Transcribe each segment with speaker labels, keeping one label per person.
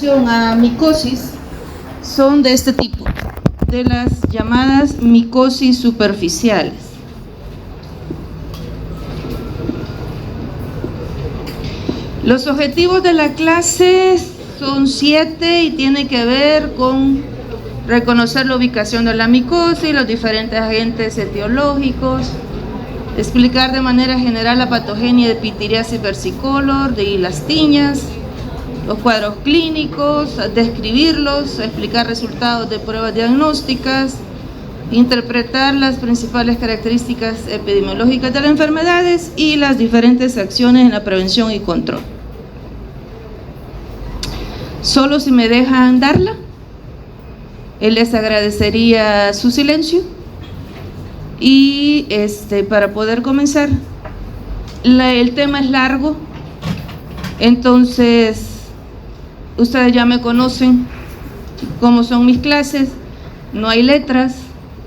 Speaker 1: A micosis son de este tipo, de las llamadas micosis superficiales. Los objetivos de la clase son 7 y tienen que ver con reconocer la ubicación de la micosis, los diferentes agentes etiológicos, explicar de manera general la patogenia de pityriasis versicolor y las tiñas, los cuadros clínicos, describirlos, explicar resultados de pruebas diagnósticas, interpretar las principales características epidemiológicas de las enfermedades y las diferentes acciones en la prevención y control. Solo si me dejan darla, les agradecería su silencio y para poder comenzar. El tema es largo, entonces ustedes ya me conocen cómo son mis clases, no hay letras,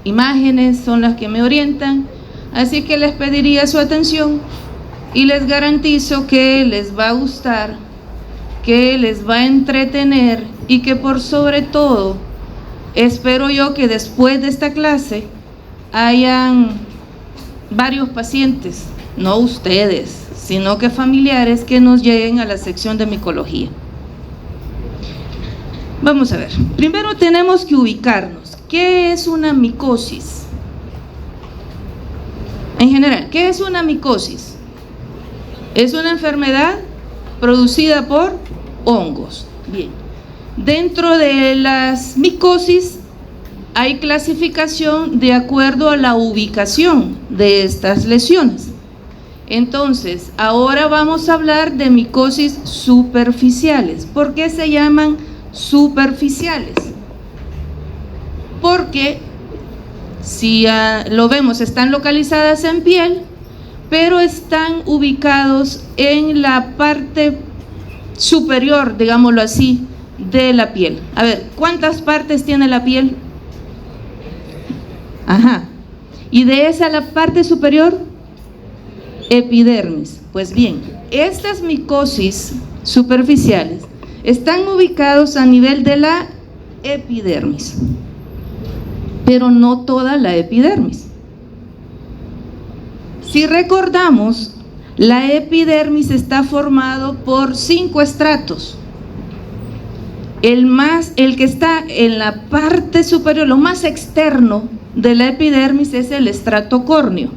Speaker 1: imágenes son las que me orientan, así que les pediría su atención y les garantizo que les va a gustar, que les va a entretener y que por sobre todo, espero yo que después de esta clase hayan varios pacientes, no ustedes, sino que familiares que nos lleguen a la sección de micología. Vamos a ver, primero tenemos que ubicarnos. ¿Qué es una micosis? En general, ¿qué es una micosis? Es una enfermedad producida por hongos. Bien, dentro de las micosis hay clasificación de acuerdo a la ubicación de estas lesiones. Entonces, ahora vamos a hablar de micosis superficiales. ¿Por qué se llaman superficiales? Porque si lo vemos, están localizadas en piel, pero están ubicados en la parte superior, digámoslo así, de la piel. A ver, ¿cuántas partes tiene la piel? Ajá. Y de esa la parte superior, epidermis. Pues bien, estas micosis superficiales están ubicados a nivel de la epidermis, pero no toda la epidermis. Si recordamos, la epidermis está formado por 5 estratos. El que está en la parte superior, lo más externo de la epidermis, es el estrato córneo,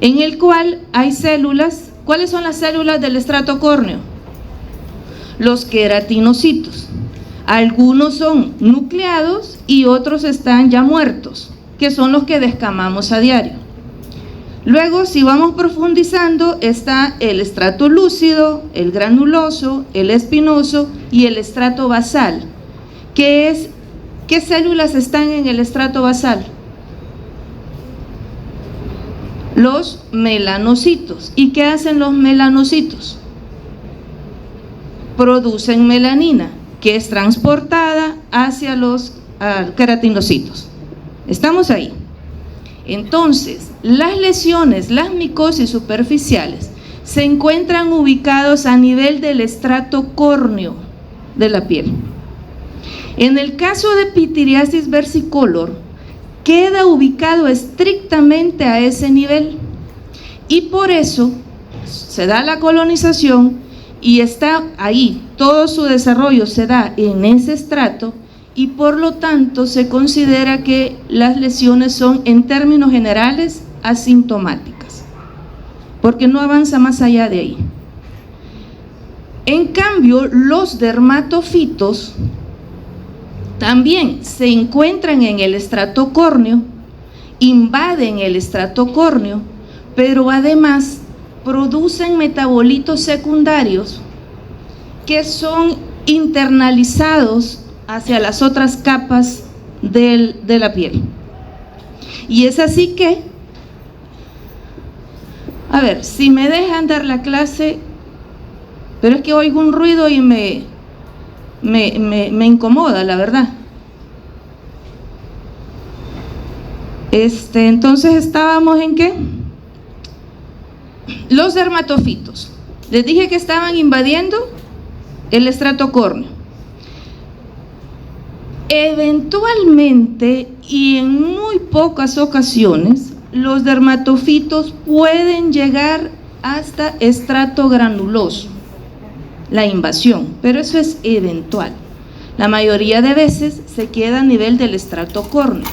Speaker 1: en el cual hay células. ¿Cuáles son las células del estrato córneo? Los queratinocitos. Algunos son nucleados y otros están ya muertos, que son los que descamamos a diario. Luego, si vamos profundizando, está el estrato lúcido, el granuloso, el espinoso y el estrato basal. ¿Qué células están en el estrato basal? Los melanocitos. ¿Y qué hacen los melanocitos? Producen melanina, que es transportada hacia los queratinocitos. ¿Estamos ahí? Entonces, las lesiones, las micosis superficiales, se encuentran ubicados a nivel del estrato córneo de la piel. En el caso de pityriasis versicolor, queda ubicado estrictamente a ese nivel y por eso se da la colonización y está ahí, todo su desarrollo se da en ese estrato y por lo tanto se considera que las lesiones son, en términos generales, asintomáticas, porque no avanza más allá de ahí. En cambio, los dermatofitos también se encuentran en el estrato córneo, invaden el estrato córneo, pero además producen metabolitos secundarios que son internalizados hacia las otras capas de la piel. Y es así que, a ver, si me dejan dar la clase, pero es que oigo un ruido y me incomoda, la verdad. Entonces estábamos en ¿qué? Los dermatofitos. Les dije que estaban invadiendo el estrato córneo. Eventualmente y en muy pocas ocasiones, los dermatofitos pueden llegar hasta estrato granuloso, la invasión, pero eso es eventual. La mayoría de veces se queda a nivel del estrato córneo.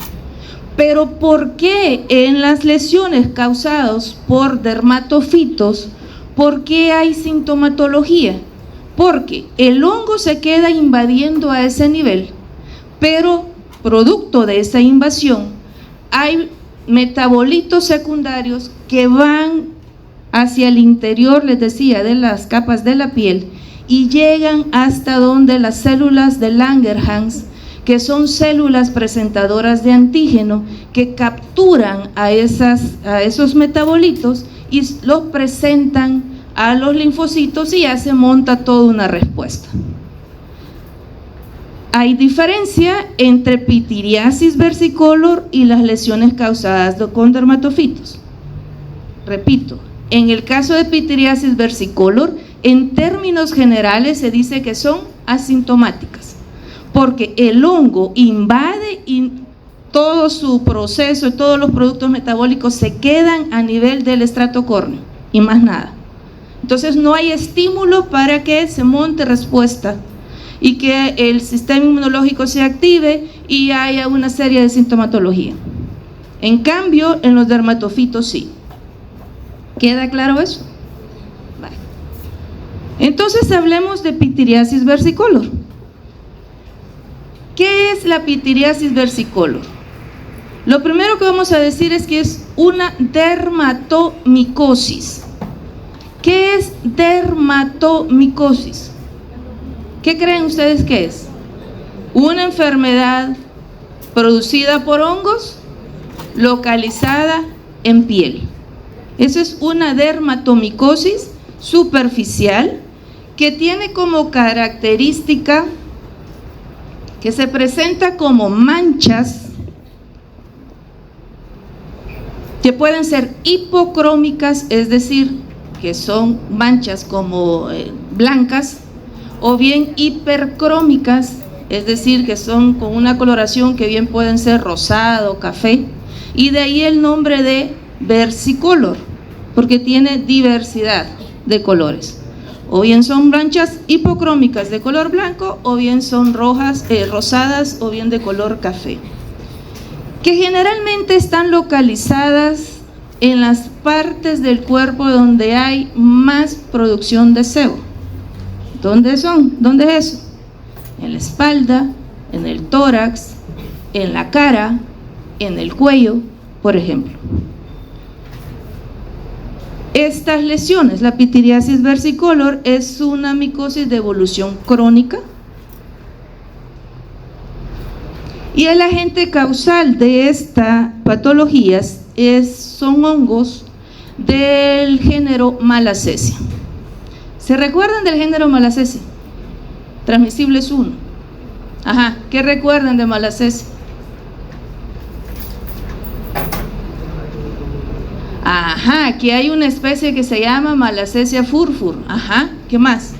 Speaker 1: Pero ¿por qué en las lesiones causadas por dermatofitos, por qué hay sintomatología? Porque el hongo se queda invadiendo a ese nivel, pero producto de esa invasión hay metabolitos secundarios que van hacia el interior, les decía, de las capas de la piel y llegan hasta donde las células de Langerhans, que son células presentadoras de antígeno, que capturan a esos metabolitos y los presentan a los linfocitos y ya se monta toda una respuesta. Hay diferencia entre pitiriasis versicolor y las lesiones causadas con dermatofitos. Repito, en el caso de pitiriasis versicolor, en términos generales se dice que son asintomáticas, porque el hongo invade y todo su proceso, todos los productos metabólicos se quedan a nivel del estrato córneo y más nada. Entonces no hay estímulo para que se monte respuesta y que el sistema inmunológico se active y haya una serie de sintomatología. En cambio, en los dermatofitos sí. ¿Queda claro eso? Vale. Entonces hablemos de pitiriasis versicolor. ¿Qué es la pitiriasis versicolor? Lo primero que vamos a decir es que es una dermatomicosis. ¿Qué es dermatomicosis? ¿Qué creen ustedes que es? Una enfermedad producida por hongos localizada en piel. Eso es una dermatomicosis superficial que tiene como característica que se presenta como manchas que pueden ser hipocrómicas, es decir, que son manchas como blancas, o bien hipercrómicas, es decir, que son con una coloración que bien pueden ser rosado, café, y de ahí el nombre de versicolor, porque tiene diversidad de colores. O bien son manchas hipocrómicas de color blanco, o bien son rosadas, o bien de color café, que generalmente están localizadas en las partes del cuerpo donde hay más producción de sebo. ¿Dónde son? ¿Dónde es eso? En la espalda, en el tórax, en la cara, en el cuello, por ejemplo. Estas lesiones, la pitiriasis versicolor, es una micosis de evolución crónica y el agente causal de esta patología son hongos del género Malassezia. ¿Se recuerdan del género Malassezia? Transmisibles 1. Ajá, ¿qué recuerdan de Malassezia? Ajá, aquí hay una especie que se llama Malassezia furfur. Ajá, ¿qué más?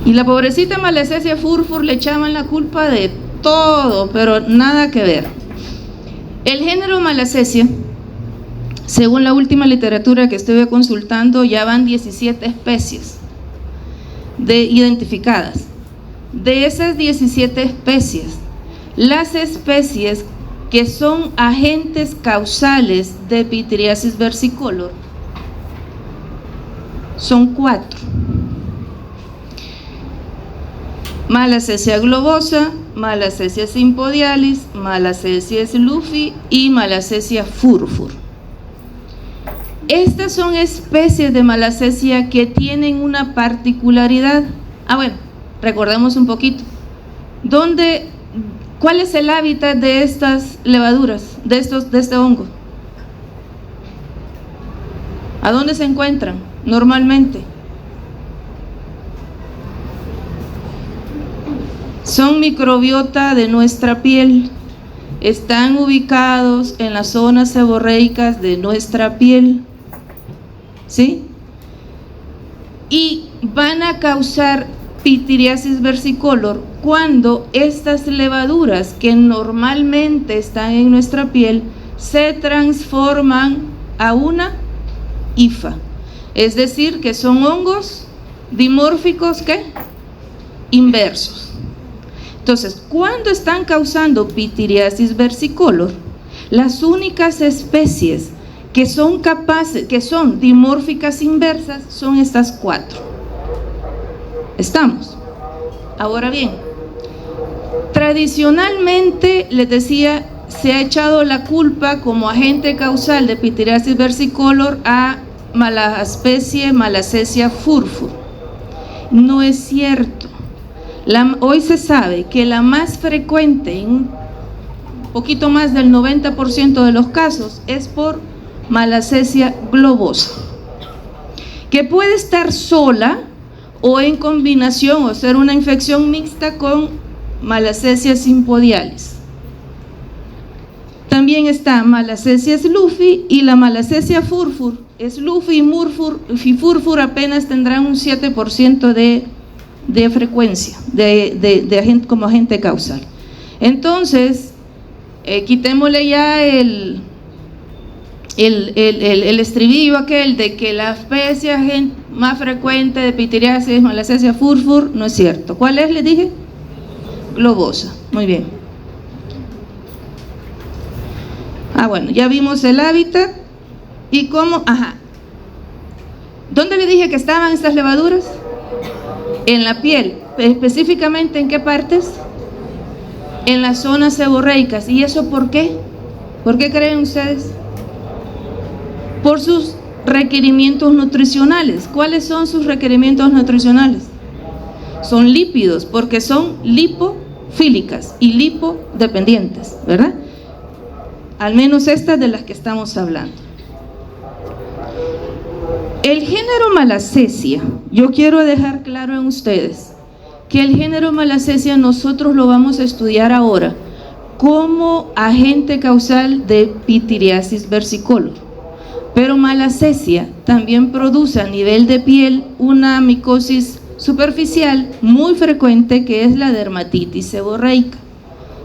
Speaker 1: Y la pobrecita Malassezia furfur le echaban la culpa de todo, pero nada que ver. El género Malassezia, según la última literatura que estuve consultando, ya van 17 especies identificadas. De esas 17 especies, las especies que son agentes causales de pitiriasis versicolor son 4: Malassezia globosa, Malassezia sympodialis, Malassezia slufi y Malassezia furfur. Estas son especies de Malassezia que tienen una particularidad. Bueno, recordemos un poquito. ¿Cuál es el hábitat de estas levaduras, de este hongo? ¿A dónde se encuentran normalmente? Son microbiota de nuestra piel. Están ubicados en las zonas seborreicas de nuestra piel. ¿Sí? Y van a causar Pityriasis versicolor cuando estas levaduras que normalmente están en nuestra piel se transforman a una hifa, es decir, que son hongos dimórficos ¿qué? Inversos. Entonces, cuando están causando pityriasis versicolor, las únicas especies que son capaces, que son dimórficas inversas, son estas 4. ¿Estamos? Ahora bien, tradicionalmente, les decía, se ha echado la culpa como agente causal de pityriasis versicolor a la especie Malassezia furfur. No es cierto. Hoy se sabe que la más frecuente, en un poquito más del 90% de los casos, es por Malassezia globosa, que puede estar sola o en combinación o ser una infección mixta con Malassezia sympodialis. También está Malassezia slufi y la Malassezia furfur. Slufi y furfur apenas tendrán un 7% de frecuencia como agente causal. Entonces, quitémosle ya el estribillo aquel de que la especie más frecuente de pityriasis es Malassezia furfur. No es cierto. ¿Cuál es? Le dije globosa. Muy bien. Bueno, ya vimos el hábitat y cómo. ¿Dónde le dije que estaban estas levaduras? En la piel. Específicamente, ¿en qué partes? En las zonas seborreicas. ¿Y eso por qué? ¿Por qué creen ustedes? Por sus requerimientos nutricionales. ¿Cuáles son sus requerimientos nutricionales? Son lípidos, porque son lipofílicas y lipodependientes, ¿verdad? Al menos estas de las que estamos hablando. El género Malassezia, yo quiero dejar claro en ustedes que el género Malassezia nosotros lo vamos a estudiar ahora como agente causal de pityriasis versicolor. Pero Malassezia también produce a nivel de piel una micosis superficial muy frecuente, que es la dermatitis seborreica,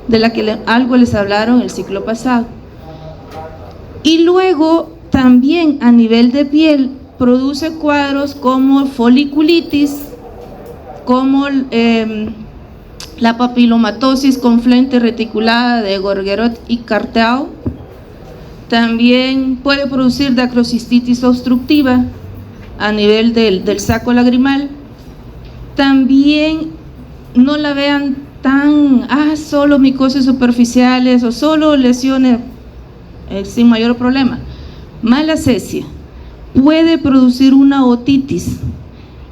Speaker 1: de la que algo les hablaron el ciclo pasado. Y luego también a nivel de piel produce cuadros como foliculitis, como la papilomatosis con flente reticulada de Gorgerot y Carteau. También puede producir dacrocistitis obstructiva a nivel del saco lagrimal. También no la vean tan, solo micosis superficiales o solo lesiones sin mayor problema. Malassezia puede producir una otitis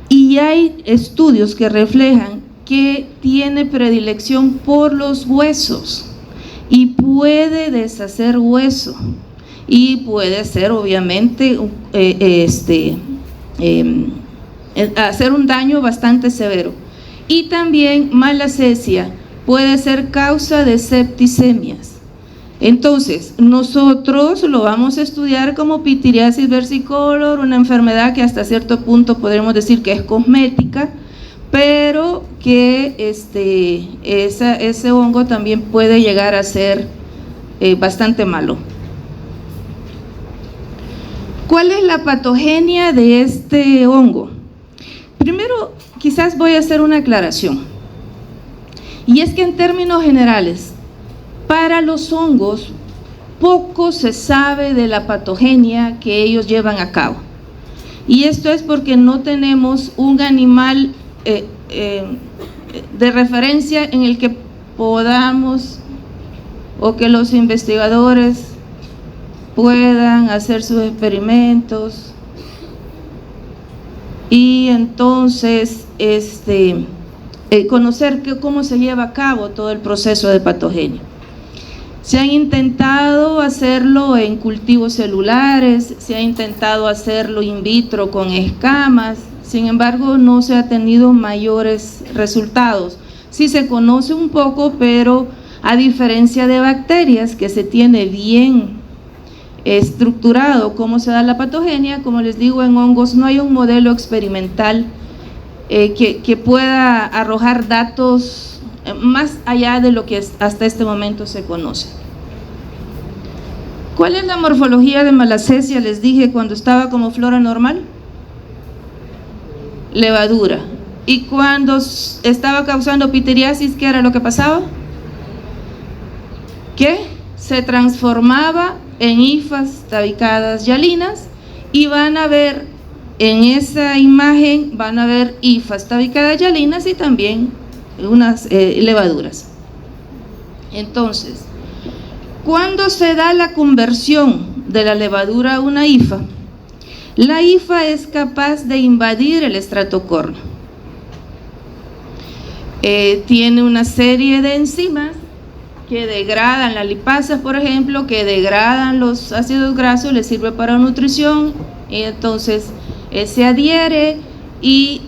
Speaker 1: y hay estudios que reflejan que tiene predilección por los huesos y puede deshacer hueso y puede ser obviamente hacer un daño bastante severo. Y también Malassezia puede ser causa de septicemias. Entonces, nosotros lo vamos a estudiar como pityriasis versicolor, una enfermedad que hasta cierto punto podremos decir que es cosmética, pero que ese hongo también puede llegar a ser bastante malo. ¿Cuál es la patogenia de este hongo? Primero, quizás voy a hacer una aclaración, y es que en términos generales, para los hongos, poco se sabe de la patogenia que ellos llevan a cabo. Y esto es porque no tenemos un animal de referencia en el que podamos, o que los investigadores puedan hacer sus experimentos y entonces conocer cómo se lleva a cabo todo el proceso de patogenia. Se han intentado hacerlo en cultivos celulares, se ha intentado hacerlo in vitro con escamas, sin embargo no se ha tenido mayores resultados. Sí se conoce un poco, pero a diferencia de bacterias, que se tiene bien estructurado cómo se da la patogenia, como les digo, en hongos no hay un modelo experimental que pueda arrojar datos más allá de lo que hasta este momento se conoce. ¿Cuál es la morfología de malacesia? Les dije cuando estaba como flora normal. Levadura. Y cuando estaba causando pitiriasis, ¿qué era lo que pasaba? Que se transformaba en hifas tabicadas hialinas, y van a ver en esa imagen, van a ver hifas tabicadas hialinas y también unas levaduras. Entonces, cuando se da la conversión de la levadura a una hifa, la hifa es capaz de invadir el estrato córneo. Tiene una serie de enzimas que degradan las lipasas, por ejemplo, que degradan los ácidos grasos, les sirve para nutrición, y entonces se adhiere y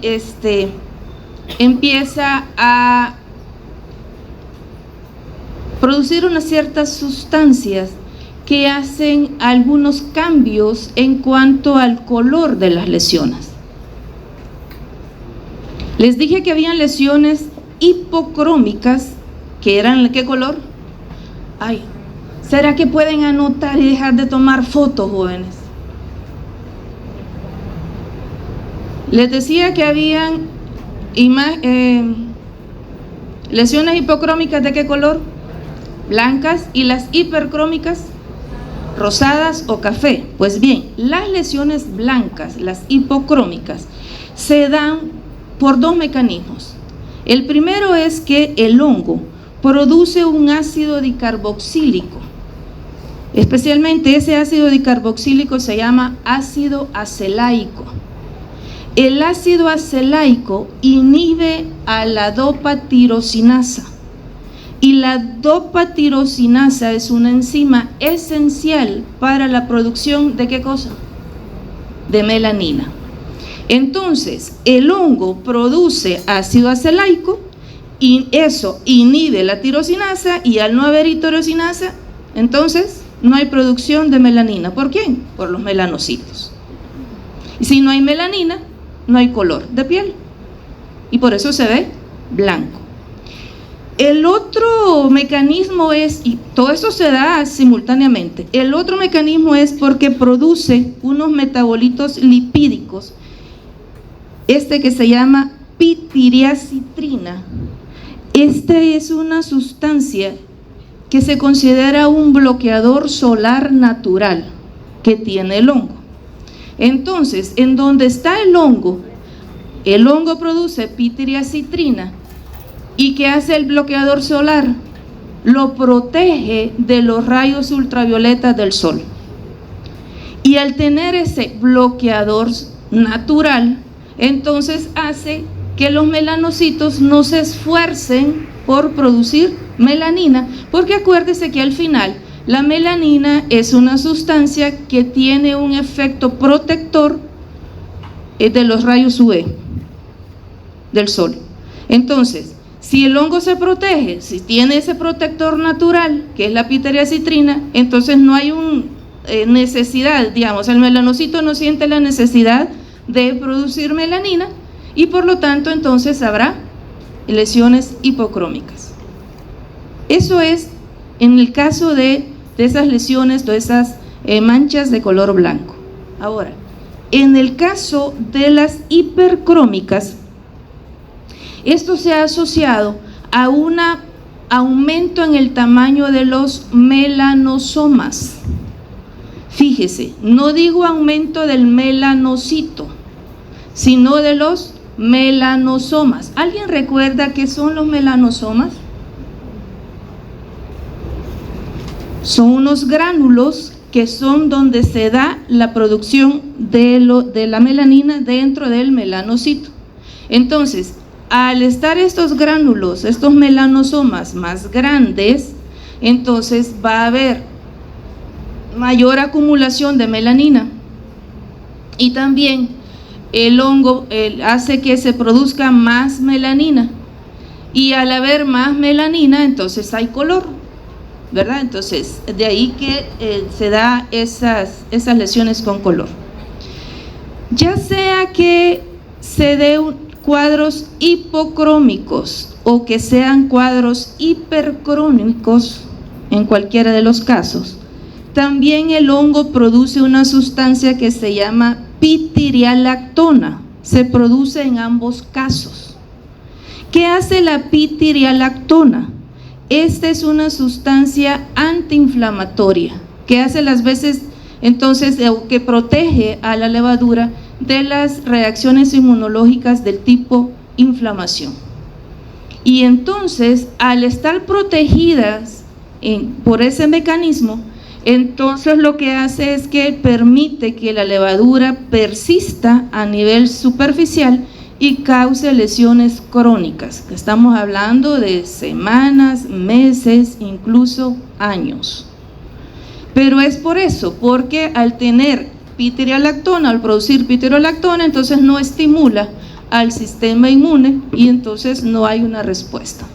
Speaker 1: empieza a producir unas ciertas sustancias que hacen algunos cambios en cuanto al color de las lesiones. Les dije que habían lesiones hipocrómicas, que eran ¿qué color? Ay, ¿será que pueden anotar y dejar de tomar fotos, jóvenes? Les decía que habían lesiones hipocrómicas, ¿de qué color? Blancas, y las hipercrómicas, rosadas o café. Pues bien, las lesiones blancas, las hipocrómicas, se dan por dos mecanismos. El primero es que el hongo produce un ácido dicarboxílico. Especialmente ese ácido dicarboxílico se llama ácido acelaico. El ácido acelaico inhibe a la dopa-tirosinasa. Y la dopa-tirosinasa es una enzima esencial para la producción ¿de qué cosa? De melanina. Entonces, el hongo produce ácido acelaico y eso inhibe la tirosinasa, y al no haber tirosinasa, entonces no hay producción de melanina. ¿Por quién? Por los melanocitos. Y si no hay melanina, no hay color de piel, y por eso se ve blanco. El otro mecanismo es, y todo esto se da simultáneamente, el otro mecanismo es porque produce unos metabolitos lipídicos, que se llama pitiriacitrina. Esta es una sustancia que se considera un bloqueador solar natural que tiene el hongo. Entonces, en donde está el hongo produce pitiriacitrina. ¿Y qué hace el bloqueador solar? Lo protege de los rayos ultravioletas del sol. Y al tener ese bloqueador natural, entonces hace que los melanocitos no se esfuercen por producir melanina, porque acuérdese que al final la melanina es una sustancia que tiene un efecto protector de los rayos UV del sol. Entonces, si el hongo se protege, si tiene ese protector natural, que es la pitiriacitrina, entonces no hay necesidad, digamos, el melanocito no siente la necesidad de producir melanina, y por lo tanto entonces habrá lesiones hipocrómicas. Eso es en el caso de esas lesiones, de esas manchas de color blanco. Ahora, en el caso de las hipercrómicas, esto se ha asociado a un aumento en el tamaño de los melanosomas. Fíjese, no digo aumento del melanocito, sino de los melanosomas. ¿Alguien recuerda qué son los melanosomas? Son unos gránulos que son donde se da la producción de la melanina dentro del melanocito. Entonces, al estar estos gránulos, estos melanosomas más grandes, entonces va a haber mayor acumulación de melanina, y también el hongo hace que se produzca más melanina, y al haber más melanina entonces hay color, ¿verdad? Entonces de ahí que se da esas lesiones con color. Ya sea que se dé cuadros hipocrómicos o que sean cuadros hipercrómicos, en cualquiera de los casos, también el hongo produce una sustancia que se llama pitirialactona. Se produce en ambos casos. ¿Qué hace la pitirialactona? Esta es una sustancia antiinflamatoria que hace las veces entonces que protege a la levadura de las reacciones inmunológicas del tipo inflamación. Y entonces, al estar protegidas por ese mecanismo, entonces lo que hace es que permite que la levadura persista a nivel superficial y cause lesiones crónicas. Estamos hablando de semanas, meses, incluso años. Pero es por eso, porque al tener pitirialactona, al producir pitirialactona, entonces no estimula al sistema inmune y entonces no hay una respuesta.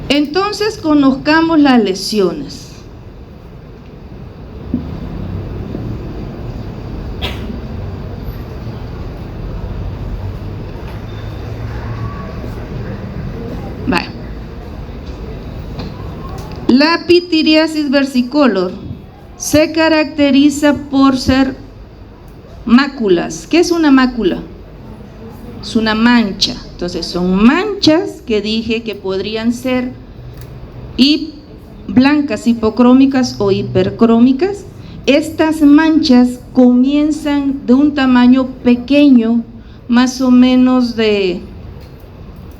Speaker 1: Entonces conozcamos las lesiones. Vale. La pitiriasis versicolor se caracteriza por ser máculas. ¿Qué es una mácula? Es una mancha. Entonces son manchas que dije que podrían ser blancas, hipocrómicas o hipercrómicas. Estas manchas comienzan de un tamaño pequeño, más o menos de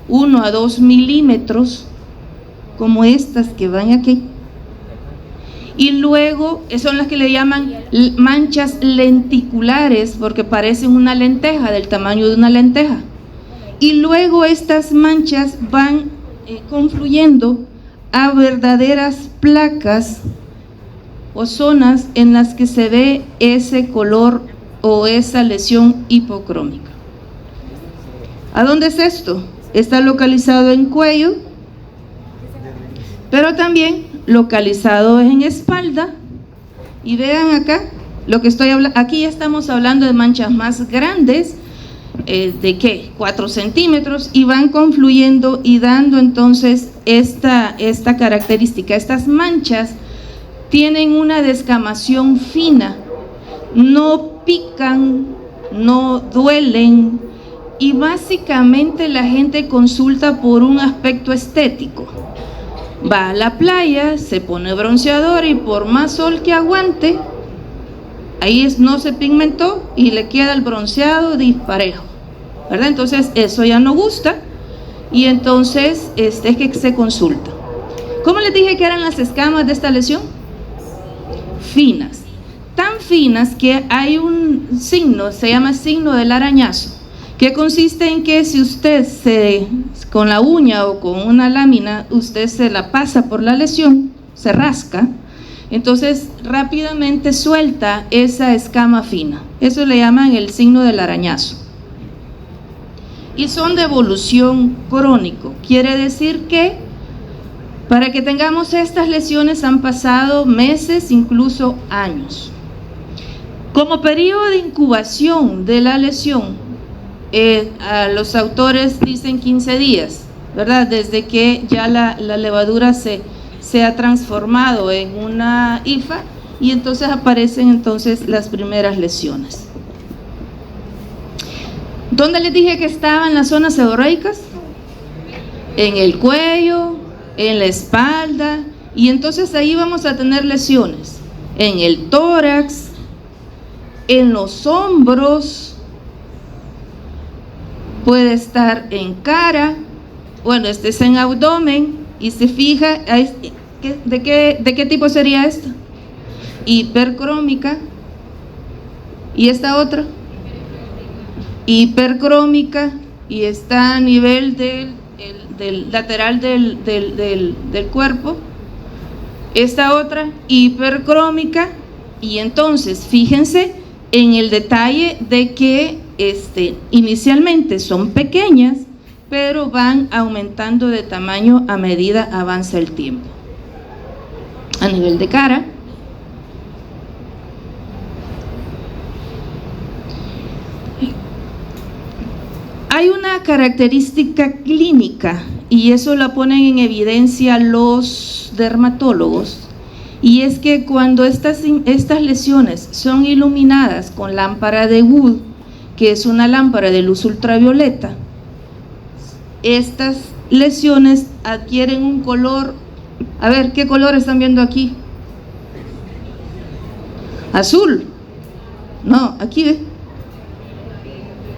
Speaker 1: 1 a 2 milímetros, como estas que van aquí. Y luego son las que le llaman manchas lenticulares, porque parecen una lenteja, del tamaño de una lenteja. Y luego estas manchas van confluyendo a verdaderas placas o zonas en las que se ve ese color o esa lesión hipocrómica. ¿A dónde es esto? Está localizado en cuello, pero también localizado en espalda. Y vean acá lo que estoy hablando. Aquí ya estamos hablando de manchas más grandes, ¿de qué? 4 centímetros, y van confluyendo y dando entonces esta característica. Estas manchas tienen una descamación fina, no pican, no duelen, y básicamente la gente consulta por un aspecto estético. Va a la playa, se pone bronceador y por más sol que aguante, ahí no se pigmentó y le queda el bronceado disparejo, ¿verdad? Entonces eso ya no gusta y entonces es que se consulta. ¿Cómo les dije que eran las escamas de esta lesión? Finas, tan finas que hay un signo, se llama signo del arañazo, que consiste en que si usted con la uña o con una lámina, usted se la pasa por la lesión, se rasca, entonces rápidamente suelta esa escama fina. Eso le llaman el signo del arañazo. Y son de evolución crónico, quiere decir que para que tengamos estas lesiones han pasado meses, incluso años. Como periodo de incubación de la lesión, los autores dicen 15 días, ¿verdad? Desde que ya la levadura se ha transformado en una hifa y entonces aparecen entonces las primeras lesiones. ¿Dónde les dije que estaban las zonas seborreicas? En el cuello, en la espalda, y entonces ahí vamos a tener lesiones en el tórax, en los hombros, puede estar en cara, bueno, este es en abdomen, y se fija, ¿de qué tipo sería esta? Hipercrómica. ¿Y esta otra? Hipercrómica, y está a nivel del lateral del cuerpo. Esta otra, hipercrómica, y entonces fíjense en el detalle de que inicialmente son pequeñas, pero van aumentando de tamaño a medida avanza el tiempo. A nivel de cara, Hay una característica clínica, y eso la ponen en evidencia los dermatólogos, y es que cuando estas lesiones son iluminadas con lámpara de Wood, que es una lámpara de luz ultravioleta, estas lesiones adquieren un color, a ver, ¿qué color están viendo aquí? Azul, no, aquí ve,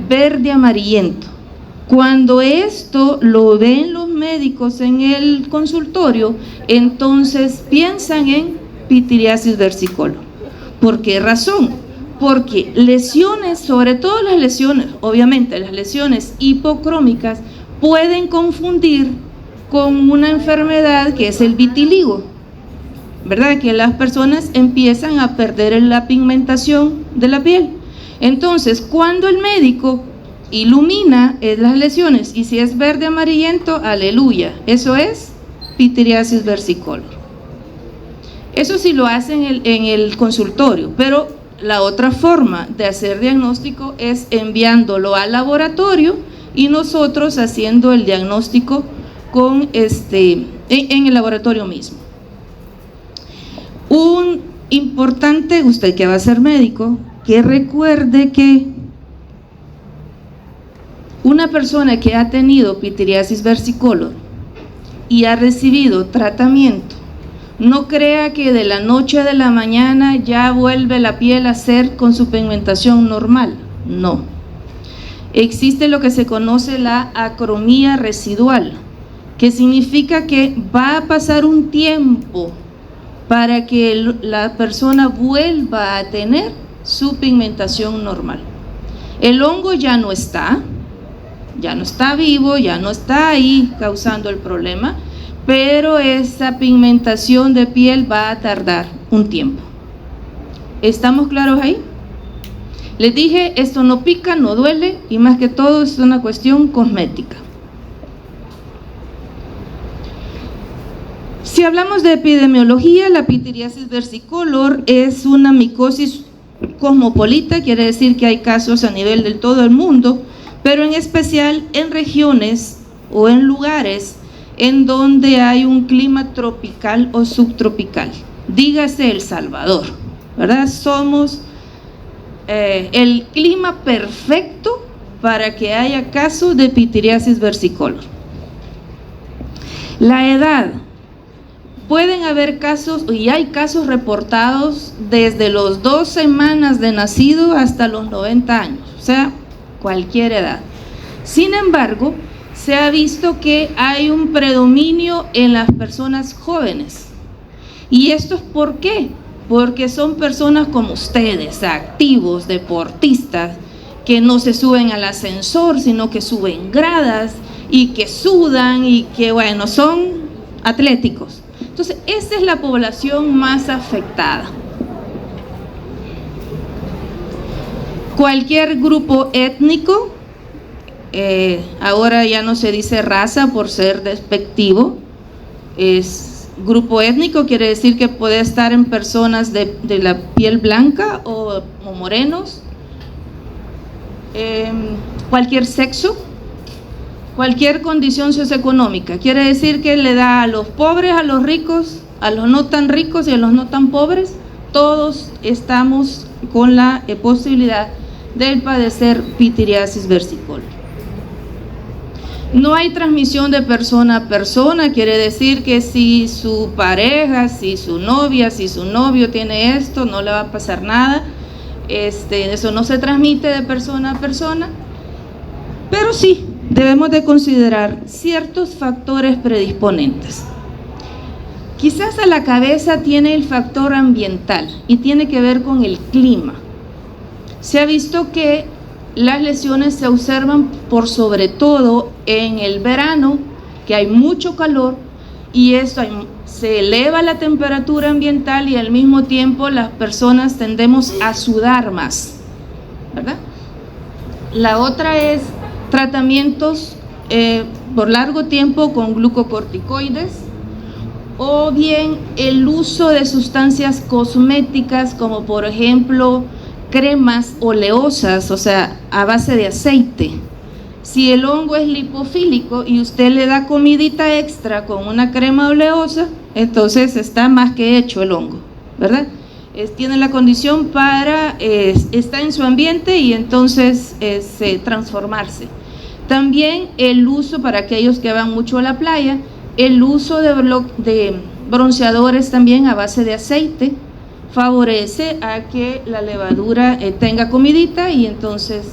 Speaker 1: verde amarillento. Cuando esto lo ven los médicos en el consultorio, entonces piensan en pitiriasis versicolor. ¿Por qué razón? Porque lesiones, sobre todo las lesiones, obviamente las lesiones hipocrómicas, pueden confundir con una enfermedad que es el vitiligo, ¿verdad? Que las personas empiezan a perder la pigmentación de la piel. Entonces, cuando el médico ilumina las lesiones, y si es verde amarillento, aleluya, eso es pitiriasis versicolor. Eso sí lo hacen en el consultorio, pero la otra forma de hacer diagnóstico es enviándolo al laboratorio y nosotros haciendo el diagnóstico con en el laboratorio mismo. Un importante, usted que va a ser médico, que recuerde que una persona que ha tenido pitiriasis versicolor y ha recibido tratamiento, no crea que de la noche a la mañana ya vuelve la piel a ser con su pigmentación normal, no. Existe lo que se conoce la acromía residual, que significa que va a pasar un tiempo para que la persona vuelva a tener su pigmentación normal. El hongo ya no está vivo, ya no está ahí causando el problema, pero esa pigmentación de piel va a tardar un tiempo. ¿Estamos claros ahí? Les dije, esto no pica, no duele, y más que todo es una cuestión cosmética. Si hablamos de epidemiología, la pitiriasis versicolor es una micosis cosmopolita, quiere decir que hay casos a nivel de todo el mundo, pero en especial en regiones o en lugares en donde hay un clima tropical o subtropical. Dígase El Salvador, ¿verdad? Somos el clima perfecto para que haya casos de pitiriasis versicolor. La edad. Pueden haber casos, y hay casos reportados desde los 2 semanas de nacido hasta los 90 años, o sea, cualquier edad. Sin embargo, se ha visto que hay un predominio en las personas jóvenes. ¿Y esto es por qué? Porque son personas como ustedes, activos, deportistas, que no se suben al ascensor, sino que suben gradas y que sudan y que, bueno, son atléticos. Entonces, esa es la población más afectada. Cualquier grupo étnico, ahora ya no se dice raza por ser despectivo, es grupo étnico, quiere decir que puede estar en personas de la piel blanca o morenos, cualquier sexo, cualquier condición socioeconómica, quiere decir que le da a los pobres, a los ricos, a los no tan ricos y a los no tan pobres, todos estamos con la posibilidad de padecer pitiriasis versicolor. No hay transmisión de persona a persona, quiere decir que si su pareja, si su novia, si su novio tiene esto, no le va a pasar nada, eso no se transmite de persona a persona, pero sí debemos de considerar ciertos factores predisponentes. Quizás a la cabeza tiene el factor ambiental y tiene que ver con el clima. Se ha visto que las lesiones se observan por sobre todo en el verano, que hay mucho calor y se eleva la temperatura ambiental y al mismo tiempo las personas tendemos a sudar más, ¿verdad? La otra es tratamientos por largo tiempo con glucocorticoides, o bien el uso de sustancias cosméticas como por ejemplo cremas oleosas, o sea, a base de aceite. Si el hongo es lipofílico y usted le da comidita extra con una crema oleosa, entonces está más que hecho el hongo, ¿verdad? Tiene la condición para, está en su ambiente y entonces transformarse. También el uso, para aquellos que van mucho a la playa, el uso de bronceadores también a base de aceite favorece a que la levadura tenga comidita y entonces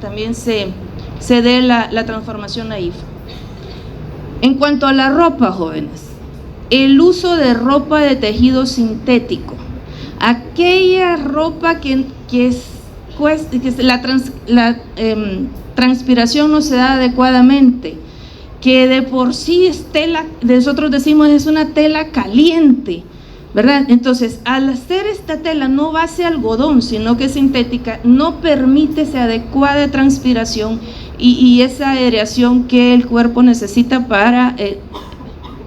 Speaker 1: también se dé la transformación ahí. En cuanto a la ropa, jóvenes, el uso de ropa de tejido sintético, aquella ropa que la transpiración no se da adecuadamente, que de por sí es tela, nosotros decimos es una tela caliente, ¿verdad? Entonces, al hacer esta tela no base algodón, sino que es sintética, no permite esa adecuada transpiración y esa aireación que el cuerpo necesita para,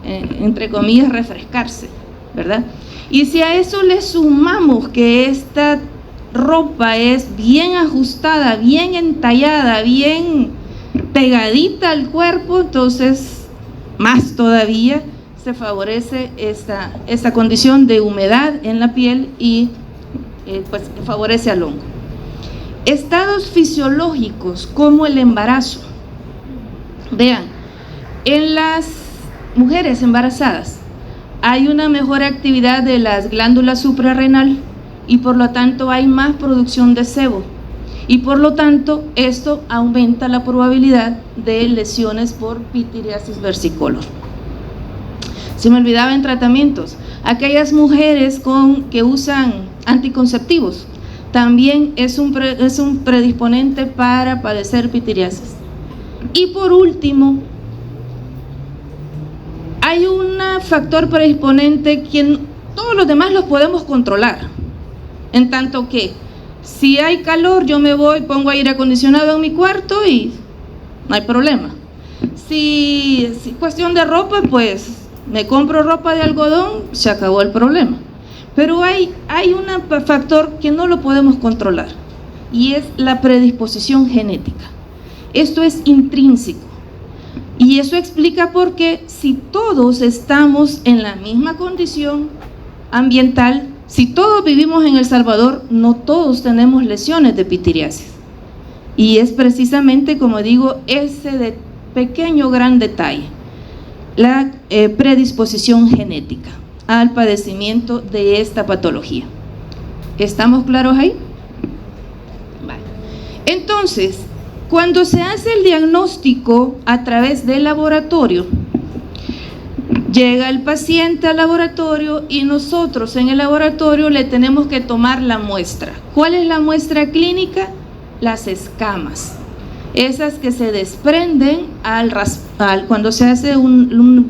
Speaker 1: entre comillas, refrescarse, ¿verdad? Y si a eso le sumamos que esta ropa es bien ajustada, bien entallada, bien pegadita al cuerpo, entonces más todavía se favorece esta condición de humedad en la piel y pues favorece al hongo. Estados fisiológicos como el embarazo. Vean, en las mujeres embarazadas hay una mejor actividad de las glándulas suprarrenal y por lo tanto hay más producción de sebo y por lo tanto esto aumenta la probabilidad de lesiones por pitiriasis versicolor. Se me olvidaba en tratamientos, aquellas mujeres que usan anticonceptivos también es un predisponente para padecer pitiriasis. Y por último, hay un factor predisponente que todos los demás los podemos controlar, en tanto que si hay calor yo me voy, pongo aire acondicionado en mi cuarto y no hay problema. Si es cuestión de ropa, pues me compro ropa de algodón, se acabó el problema. Pero hay un factor que no lo podemos controlar y es la predisposición genética. Esto es intrínseco y eso explica por qué si todos estamos en la misma condición ambiental, si todos vivimos en El Salvador, no todos tenemos lesiones de pitiriasis. Y es precisamente, como digo, ese pequeño gran detalle, la predisposición genética al padecimiento de esta patología. ¿Estamos claros ahí? Vale. Entonces, cuando se hace el diagnóstico a través del laboratorio, llega el paciente al laboratorio y nosotros en el laboratorio le tenemos que tomar la muestra. ¿Cuál es la muestra clínica? Las escamas, esas que se desprenden cuando se hace una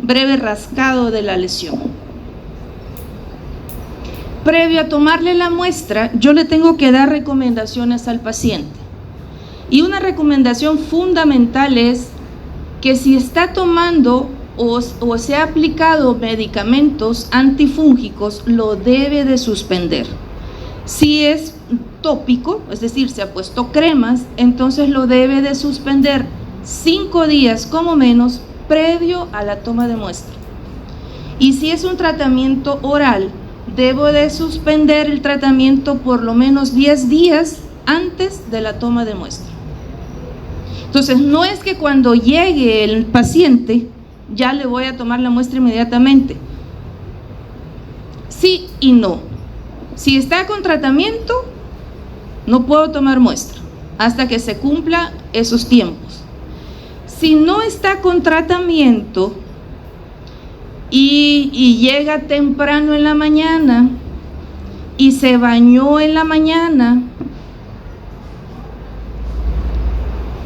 Speaker 1: breve rascado de la lesión. Previo a tomarle la muestra, yo le tengo que dar recomendaciones al paciente. Y una recomendación fundamental es que si está tomando o se ha aplicado medicamentos antifúngicos, lo debe de suspender. Si es tópico, es decir, se ha puesto cremas, entonces lo debe de suspender 5 días como menos previo a la toma de muestra. Y si es un tratamiento oral, debo de suspender el tratamiento por lo menos 10 días antes de la toma de muestra. Entonces, no es que cuando llegue el paciente ya le voy a tomar la muestra inmediatamente. Sí y no. Si está con tratamiento, no puedo tomar muestra hasta que se cumpla esos tiempos. Si no está con tratamiento y llega temprano en la mañana y se bañó en la mañana,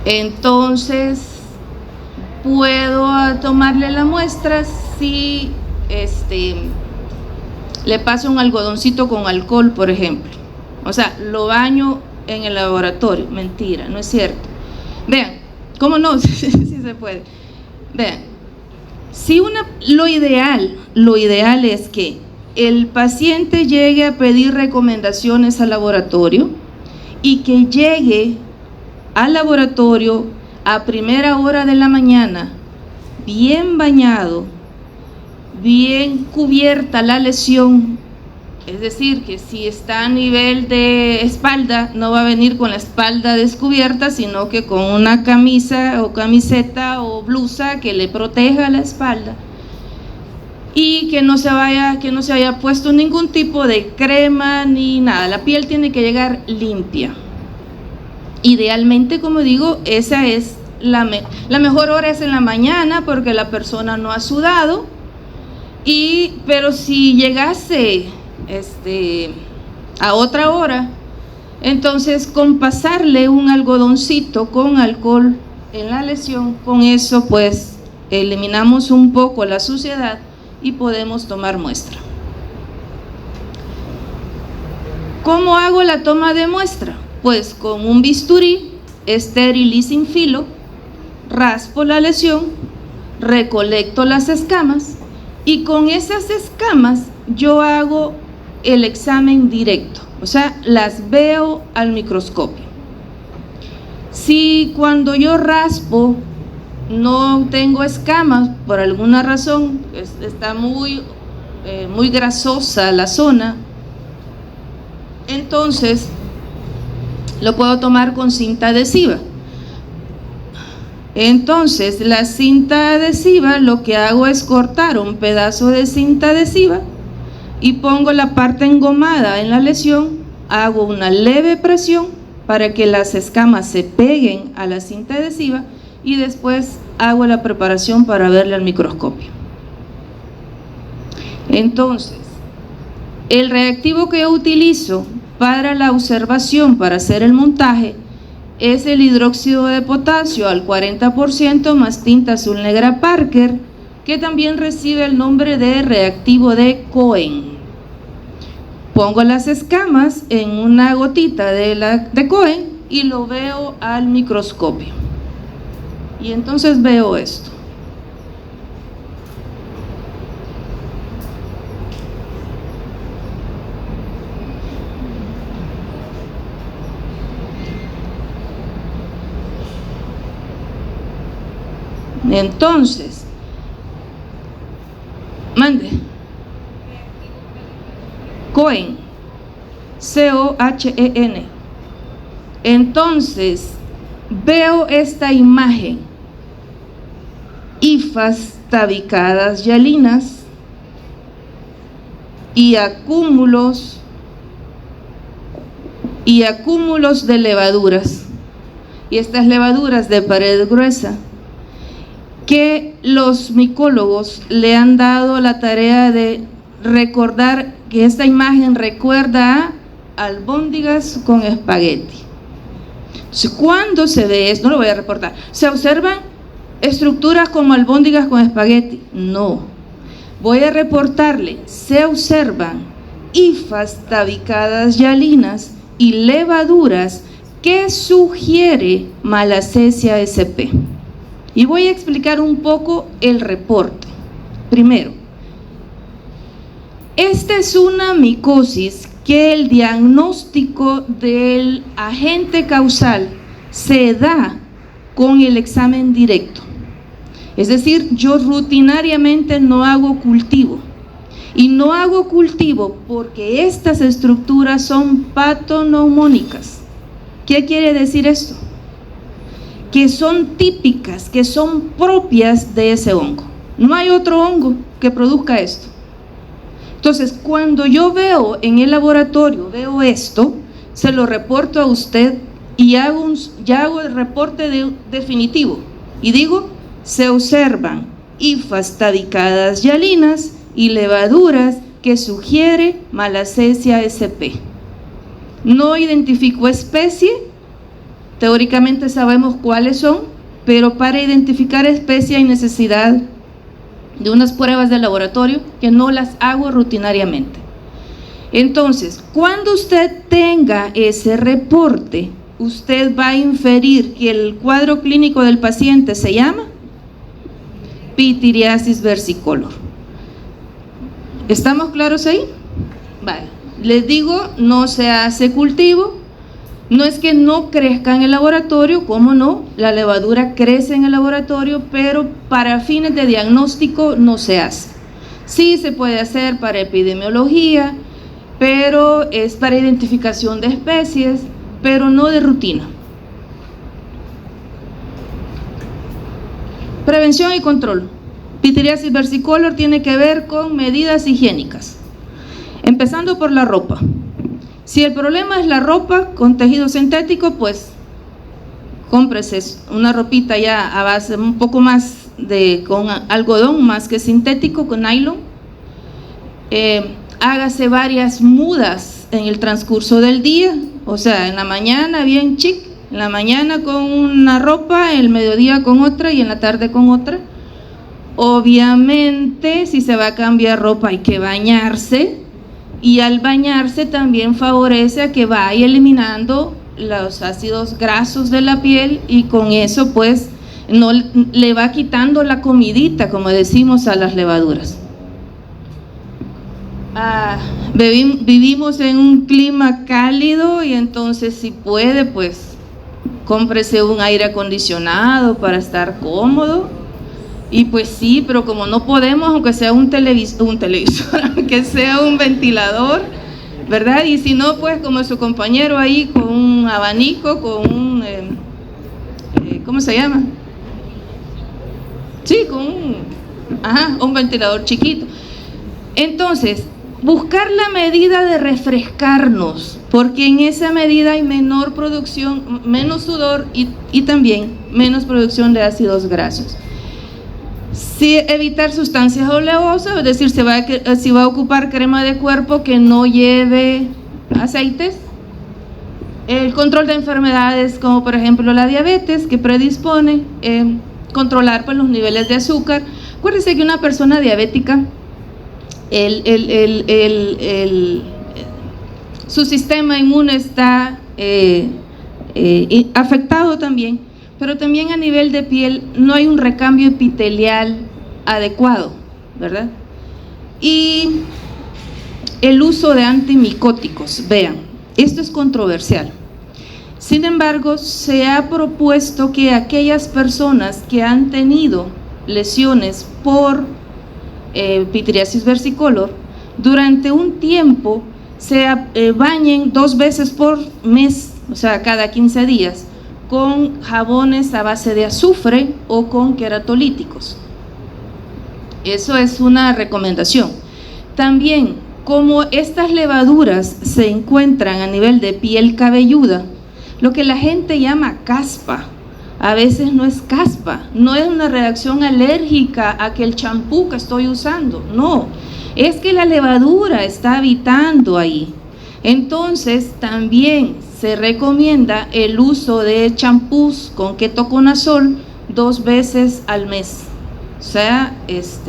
Speaker 1: entonces puedo tomarle la muestra si le paso un algodoncito con alcohol, por ejemplo. O sea, lo baño en el laboratorio. Mentira, no es cierto. Vean, ¿cómo no? Sí se puede. Vean, si lo ideal es que el paciente llegue a pedir recomendaciones al laboratorio y que llegue al laboratorio a primera hora de la mañana, bien bañado, bien cubierta la lesión, es decir, que si está a nivel de espalda, no va a venir con la espalda descubierta, sino que con una camisa o camiseta o blusa que le proteja la espalda, y que no se haya puesto ningún tipo de crema ni nada. La piel tiene que llegar limpia. Idealmente, como digo, esa es la mejor hora es en la mañana, porque la persona no ha sudado. Pero si llegase a otra hora, entonces con pasarle un algodoncito con alcohol en la lesión, con eso pues eliminamos un poco la suciedad y podemos tomar muestra. ¿Cómo hago la toma de muestra? Pues con un bisturí estéril y sin filo, raspo la lesión, recolecto las escamas y con esas escamas yo hago el examen directo, o sea, las veo al microscopio. Si cuando yo raspo no tengo escamas por alguna razón, está muy grasosa la zona, entonces lo puedo tomar con cinta adhesiva. Entonces la cinta adhesiva, lo que hago es cortar un pedazo de cinta adhesiva y pongo la parte engomada en la lesión, hago una leve presión para que las escamas se peguen a la cinta adhesiva y después hago la preparación para verle al microscopio. Entonces, el reactivo que yo utilizo para la observación, para hacer el montaje, es el hidróxido de potasio al 40% más tinta azul negra Parker, que también recibe el nombre de reactivo de Cohen. Pongo las escamas en una gotita de Cohen y lo veo al microscopio. Y entonces veo esto. Entonces, mande. Cohen, C-O-H-E-N. Entonces, veo esta imagen: hifas tabicadas hialinas y acúmulos de levaduras, y estas levaduras de pared gruesa, que los micólogos le han dado la tarea de recordar que esta imagen recuerda a albóndigas con espagueti. Entonces, ¿cuándo se ve esto? No lo voy a reportar. ¿Se observan estructuras como albóndigas con espagueti? No. Voy a reportarle, se observan hifas tabicadas hialinas y levaduras que sugiere Malassezia sp. Y voy a explicar un poco el reporte. Primero, esta es una micosis que el diagnóstico del agente causal se da con el examen directo. Es decir, yo rutinariamente no hago cultivo. Y no hago cultivo porque estas estructuras son patoneumónicas. ¿Qué quiere decir esto? Que son típicas, que son propias de ese hongo. No hay otro hongo que produzca esto. Entonces, cuando yo veo en el laboratorio, veo esto, se lo reporto a usted y ya hago el reporte definitivo. Y digo, se observan hifas tabicadas hialinas y levaduras que sugiere Malassezia sp. No identifico especie. Teóricamente sabemos cuáles son, pero para identificar especie hay necesidad de unas pruebas de laboratorio que no las hago rutinariamente. Entonces, cuando usted tenga ese reporte, usted va a inferir que el cuadro clínico del paciente se llama pitiriasis versicolor. ¿Estamos claros ahí? Vale. Les digo, no se hace cultivo. No es que no crezca en el laboratorio, cómo no, la levadura crece en el laboratorio, pero para fines de diagnóstico no se hace. Sí se puede hacer para epidemiología, pero es para identificación de especies, pero no de rutina. Prevención y control. Pityriasis versicolor tiene que ver con medidas higiénicas, empezando por la ropa. Si el problema es la ropa con tejido sintético, pues cómprese una ropita ya a base un poco más con algodón, más que sintético, con nylon. Hágase varias mudas en el transcurso del día, o sea, en la mañana bien chic, en la mañana con una ropa, el mediodía con otra y en la tarde con otra. Obviamente, si se va a cambiar ropa hay que bañarse, y al bañarse también favorece a que vaya eliminando los ácidos grasos de la piel, y con eso pues no le va quitando la comidita, como decimos, a las levaduras. Vivimos en un clima cálido, y entonces si puede pues cómprese un aire acondicionado para estar cómodo. Y pues sí, pero como no podemos, aunque sea un televisor, aunque sea un ventilador, ¿verdad? Y si no, pues como su compañero ahí con un abanico, con un, ¿cómo se llama? Sí, con un ventilador chiquito. Entonces, buscar la medida de refrescarnos, porque en esa medida hay menor producción, menos sudor y también menos producción de ácidos grasos. Sí, evitar sustancias oleosas, es decir, si va a ocupar crema de cuerpo que no lleve aceites. El control de enfermedades como por ejemplo la diabetes que predispone, controlar pues los niveles de azúcar. Acuérdense que una persona diabética, su sistema inmune está afectado también, pero también a nivel de piel no hay un recambio epitelial adecuado, ¿verdad? Y el uso de antimicóticos, vean, esto es controversial. Sin embargo, se ha propuesto que aquellas personas que han tenido lesiones por pityriasis versicolor, durante un tiempo se bañen 2 veces por mes, o sea, cada 15 días, con jabones a base de azufre o con queratolíticos. Eso es una recomendación. También, como estas levaduras se encuentran a nivel de piel cabelluda, lo que la gente llama caspa, a veces no es caspa, no es una reacción alérgica a que el champú que estoy usando, no, es que la levadura está habitando ahí. Entonces también se recomienda el uso de champús con ketoconazol 2 veces al mes, o sea,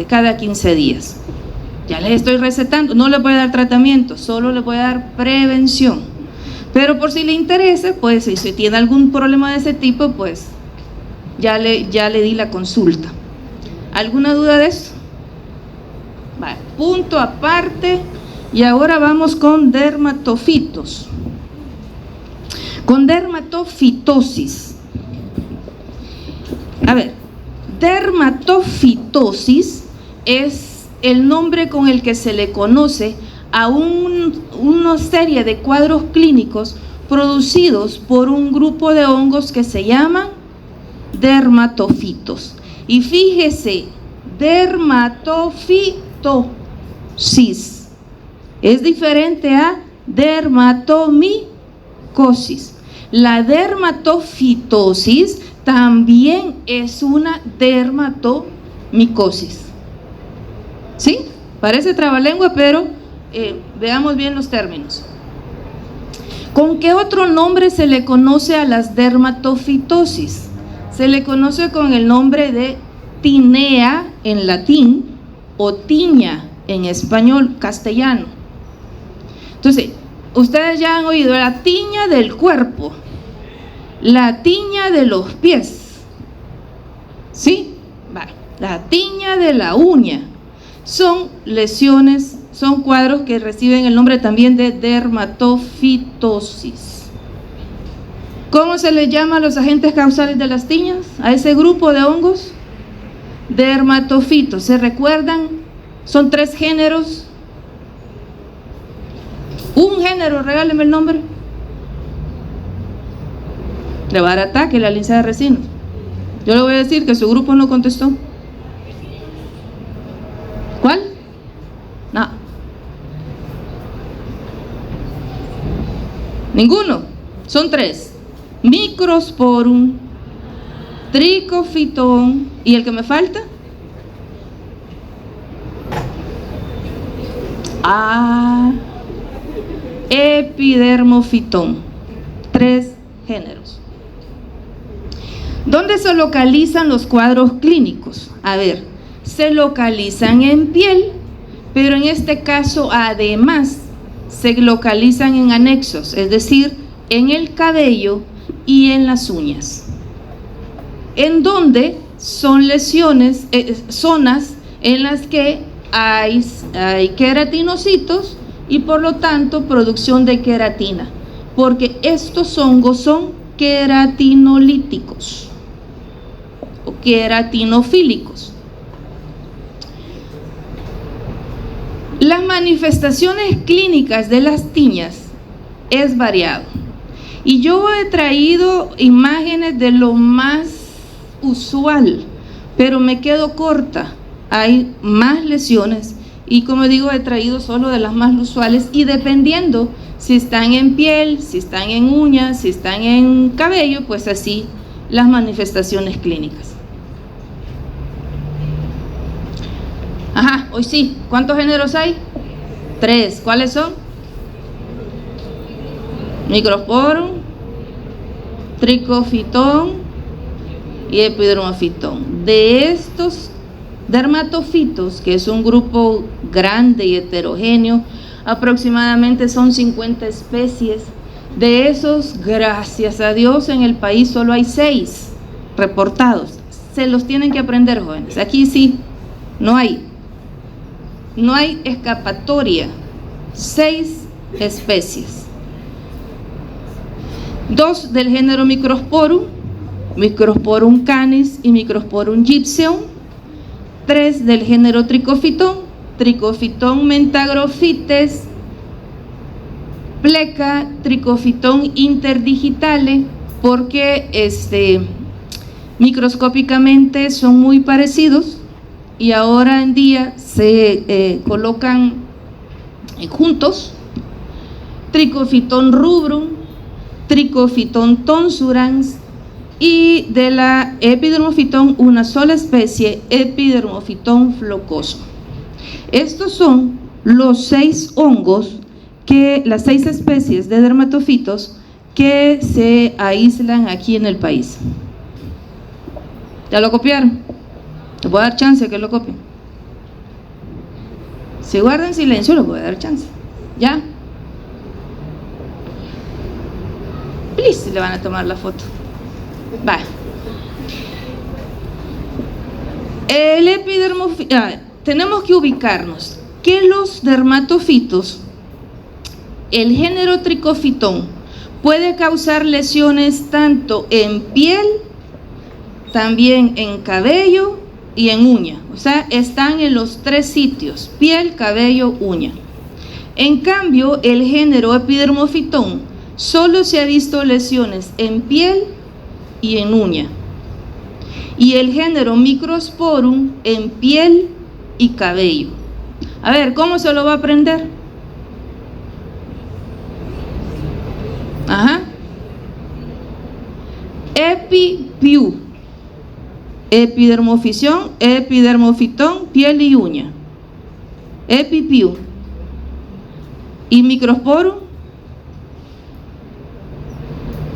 Speaker 1: cada 15 días. Ya les estoy recetando, no le voy a dar tratamiento, solo le voy a dar prevención. Pero por si le interesa, pues si tiene algún problema de ese tipo, pues ya le di la consulta. ¿Alguna duda de eso? Vale, punto aparte. Y ahora vamos con dermatofitos. Con dermatofitosis. A ver, dermatofitosis es el nombre con el que se le conoce a una serie de cuadros clínicos producidos por un grupo de hongos que se llaman dermatofitos. Y fíjese, dermatofitosis es diferente a dermatomicosis. La dermatofitosis también es una dermatomicosis. ¿Sí? Parece trabalengua, pero veamos bien los términos. ¿Con qué otro nombre se le conoce a las dermatofitosis? Se le conoce con el nombre de tinea en latín o tiña en español castellano. Entonces, ustedes ya han oído la tiña del cuerpo, la tiña de los pies, ¿sí? Vale. La tiña de la uña. Son lesiones, son cuadros que reciben el nombre también de dermatofitosis. ¿Cómo se les llama a los agentes causales de las tiñas? A ese grupo de hongos, dermatofitos. ¿Se recuerdan? Son 3 géneros. Un género, regáleme el nombre. Le va a dar ataque la lince de resinos. Yo le voy a decir que su grupo no contestó. ¿Cuál? No. Ninguno. Son 3. Microsporum, Trichophyton y el que me falta. Epidermophyton. 3 géneros. ¿Dónde se localizan los cuadros clínicos? A ver, se localizan en piel, pero en este caso además se localizan en anexos, es decir, en el cabello y en las uñas, en donde son lesiones, zonas en las que hay queratinocitos y por lo tanto producción de queratina, porque estos hongos son queratinolíticos o queratinofílicos. Las manifestaciones clínicas de las tiñas es variado y yo he traído imágenes de lo más usual, pero me quedo corta. Hay más lesiones y, como digo, he traído solo de las más usuales y dependiendo si están en piel, si están en uñas, si están en cabello, pues así las manifestaciones clínicas. Ajá, hoy sí. ¿Cuántos géneros hay? 3. ¿Cuáles son? Microsporum, Trichophyton y Epidermophyton. De estos dermatofitos, que es un grupo grande y heterogéneo, aproximadamente son 50 especies. De esos, gracias a Dios, en el país solo hay 6 reportados. Se los tienen que aprender, jóvenes. Aquí sí, no hay escapatoria. 6 especies. 2 del género Microsporum, Microsporum canis y Microsporum gypseum. 3 del género Trichophyton, Trichophyton mentagrophytes, pleca, Trichophyton interdigitale, porque microscópicamente son muy parecidos y ahora en día se colocan juntos. Trichophyton rubrum, Trichophyton tonsurans y de la Epidermophyton una sola especie, Epidermophyton flocoso. Estos son los 6 hongos, las 6 especies de dermatofitos que se aíslan aquí en el país. ¿Ya lo copiaron? Les voy a dar chance que lo copien. Si guardan silencio, les voy a dar chance. ¿Ya? Please, le van a tomar la foto. Va. El tenemos que ubicarnos que los dermatofitos, el género Trichophyton, puede causar lesiones tanto en piel, también en cabello y en uña. O sea, están en los 3 sitios: piel, cabello, uña. En cambio, el género Epidermophyton solo se ha visto lesiones en piel y en uña, y el género Microsporum en piel y cabello. A ver, ¿cómo se lo va a aprender? Ajá. Epipiu, Epidermophyton, piel y uña. Epipiu. Y Microsporum,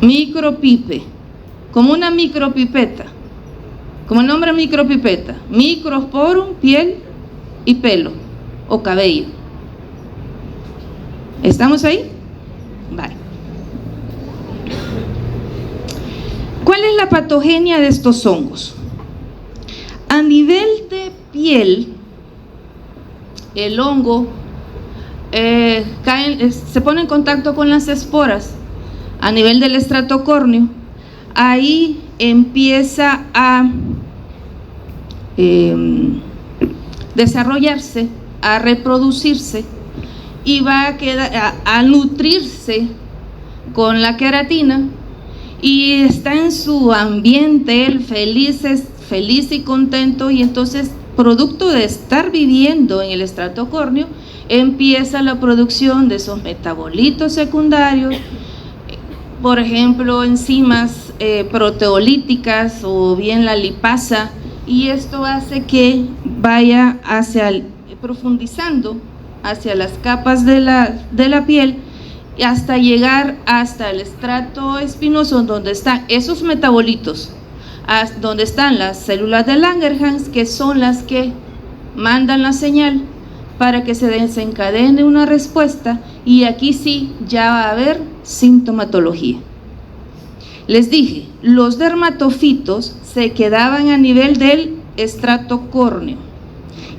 Speaker 1: micropipe, como una micropipeta, como el nombre micropipeta. Microsporum, piel y pelo o cabello. ¿Estamos ahí? Vale. ¿Cuál es la patogenia de estos hongos? A nivel de piel, el hongo se pone en contacto con las esporas a nivel del estrato córneo, ahí empieza a desarrollarse, a reproducirse y va a quedar a nutrirse con la queratina, y está en su ambiente él feliz y contento, y entonces, producto de estar viviendo en el estrato córneo, empieza la producción de esos metabolitos secundarios, por ejemplo, enzimas proteolíticas o bien la lipasa, y esto hace que vaya profundizando hacia las capas de la piel, hasta llegar hasta el estrato espinoso, donde están esos metabolitos, donde están las células de Langerhans, que son las que mandan la señal para que se desencadene una respuesta, y aquí sí ya va a haber sintomatología. Les dije, los dermatofitos se quedaban a nivel del estrato córneo,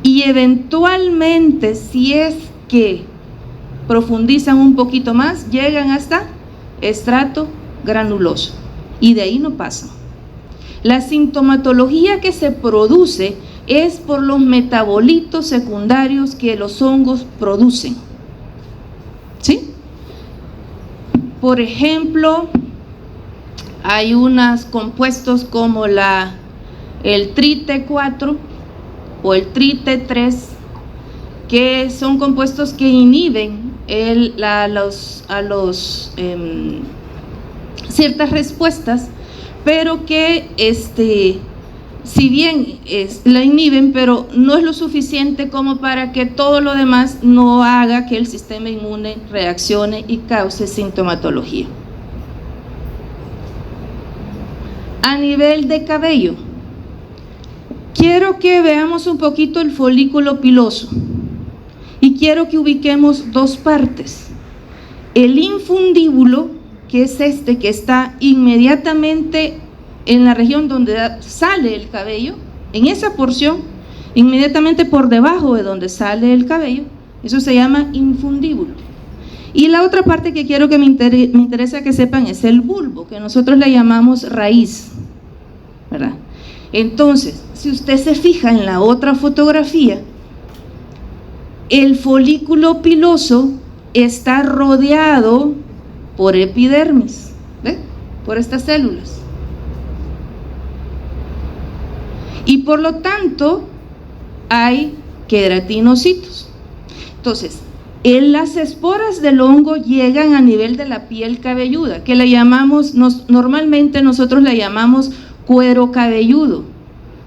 Speaker 1: y eventualmente, si es que profundizan un poquito más, llegan hasta estrato granuloso, y de ahí no pasan. La sintomatología que se produce es por los metabolitos secundarios que los hongos producen, ¿sí? Por ejemplo, hay unos compuestos como el TRIT4 o el TRIT3, que son compuestos que inhiben ciertas respuestas, pero que si bien la inhiben, pero no es lo suficiente como para que todo lo demás no haga que el sistema inmune reaccione y cause sintomatología. A nivel de cabello, quiero que veamos un poquito el folículo piloso, y quiero que ubiquemos dos partes: el infundíbulo, que es que está inmediatamente en la región donde sale el cabello, en esa porción, inmediatamente por debajo de donde sale el cabello, eso se llama infundíbulo. Y la otra parte que quiero que me interesa que sepan es el bulbo, que nosotros le llamamos raíz, ¿verdad? Entonces, si usted se fija en la otra fotografía, el folículo piloso está rodeado por epidermis, ¿ve? Por estas células. Y por lo tanto hay queratinocitos. Entonces, las esporas del hongo llegan a nivel de la piel cabelluda, que le llamamos, normalmente nosotros le llamamos cuero cabelludo.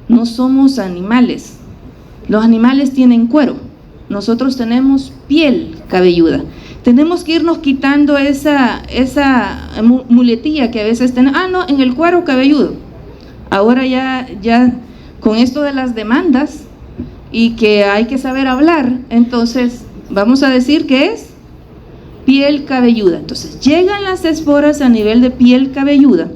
Speaker 1: No somos animales. Los animales tienen cuero, nosotros tenemos piel cabelluda. Tenemos que irnos quitando esa muletilla que a veces tenemos. No, en el cuero cabelludo. Ahora ya con esto de las demandas y que hay que saber hablar, entonces vamos a decir que es piel cabelluda. Entonces llegan las esporas a nivel de piel cabelluda,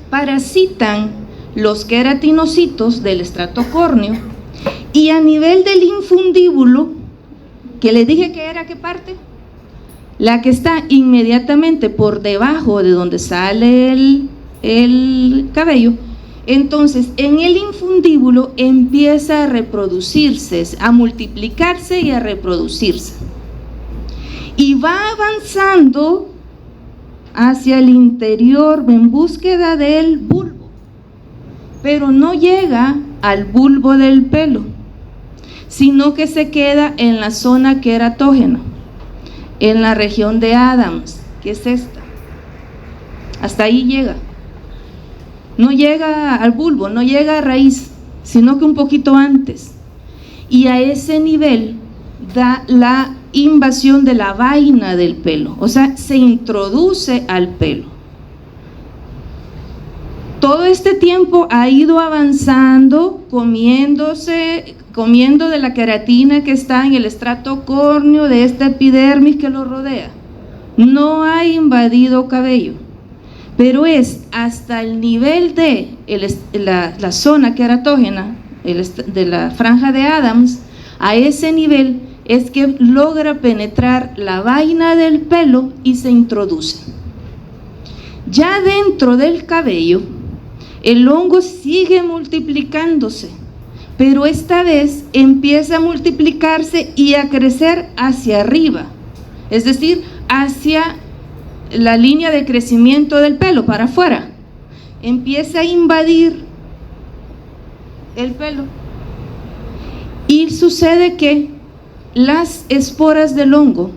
Speaker 1: parasitan los queratinocitos del estrato córneo, y a nivel del infundíbulo, que les dije que era ¿qué parte? La que está inmediatamente por debajo de donde sale el cabello. Entonces, en el infundíbulo empieza a reproducirse, a multiplicarse y a reproducirse. Y va avanzando hacia el interior en búsqueda del bulbo, pero no llega al bulbo del pelo, sino que se queda en la zona queratógena, en la región de Adams, que es esta. Hasta ahí llega. No llega al bulbo, no llega a raíz, sino que un poquito antes. Y a ese nivel da la invasión de la vaina del pelo, o sea, se introduce al pelo. Todo este tiempo ha ido avanzando, comiendo de la queratina que está en el estrato córneo de esta epidermis que lo rodea. No ha invadido cabello, pero es hasta el nivel de la zona queratógena de la franja de Adams. A ese nivel es que logra penetrar la vaina del pelo y se introduce. Ya dentro del cabello, el hongo sigue multiplicándose, pero esta vez empieza a multiplicarse y a crecer hacia arriba, es decir, hacia la línea de crecimiento del pelo, para afuera. Empieza a invadir el pelo. Y sucede que las esporas del hongo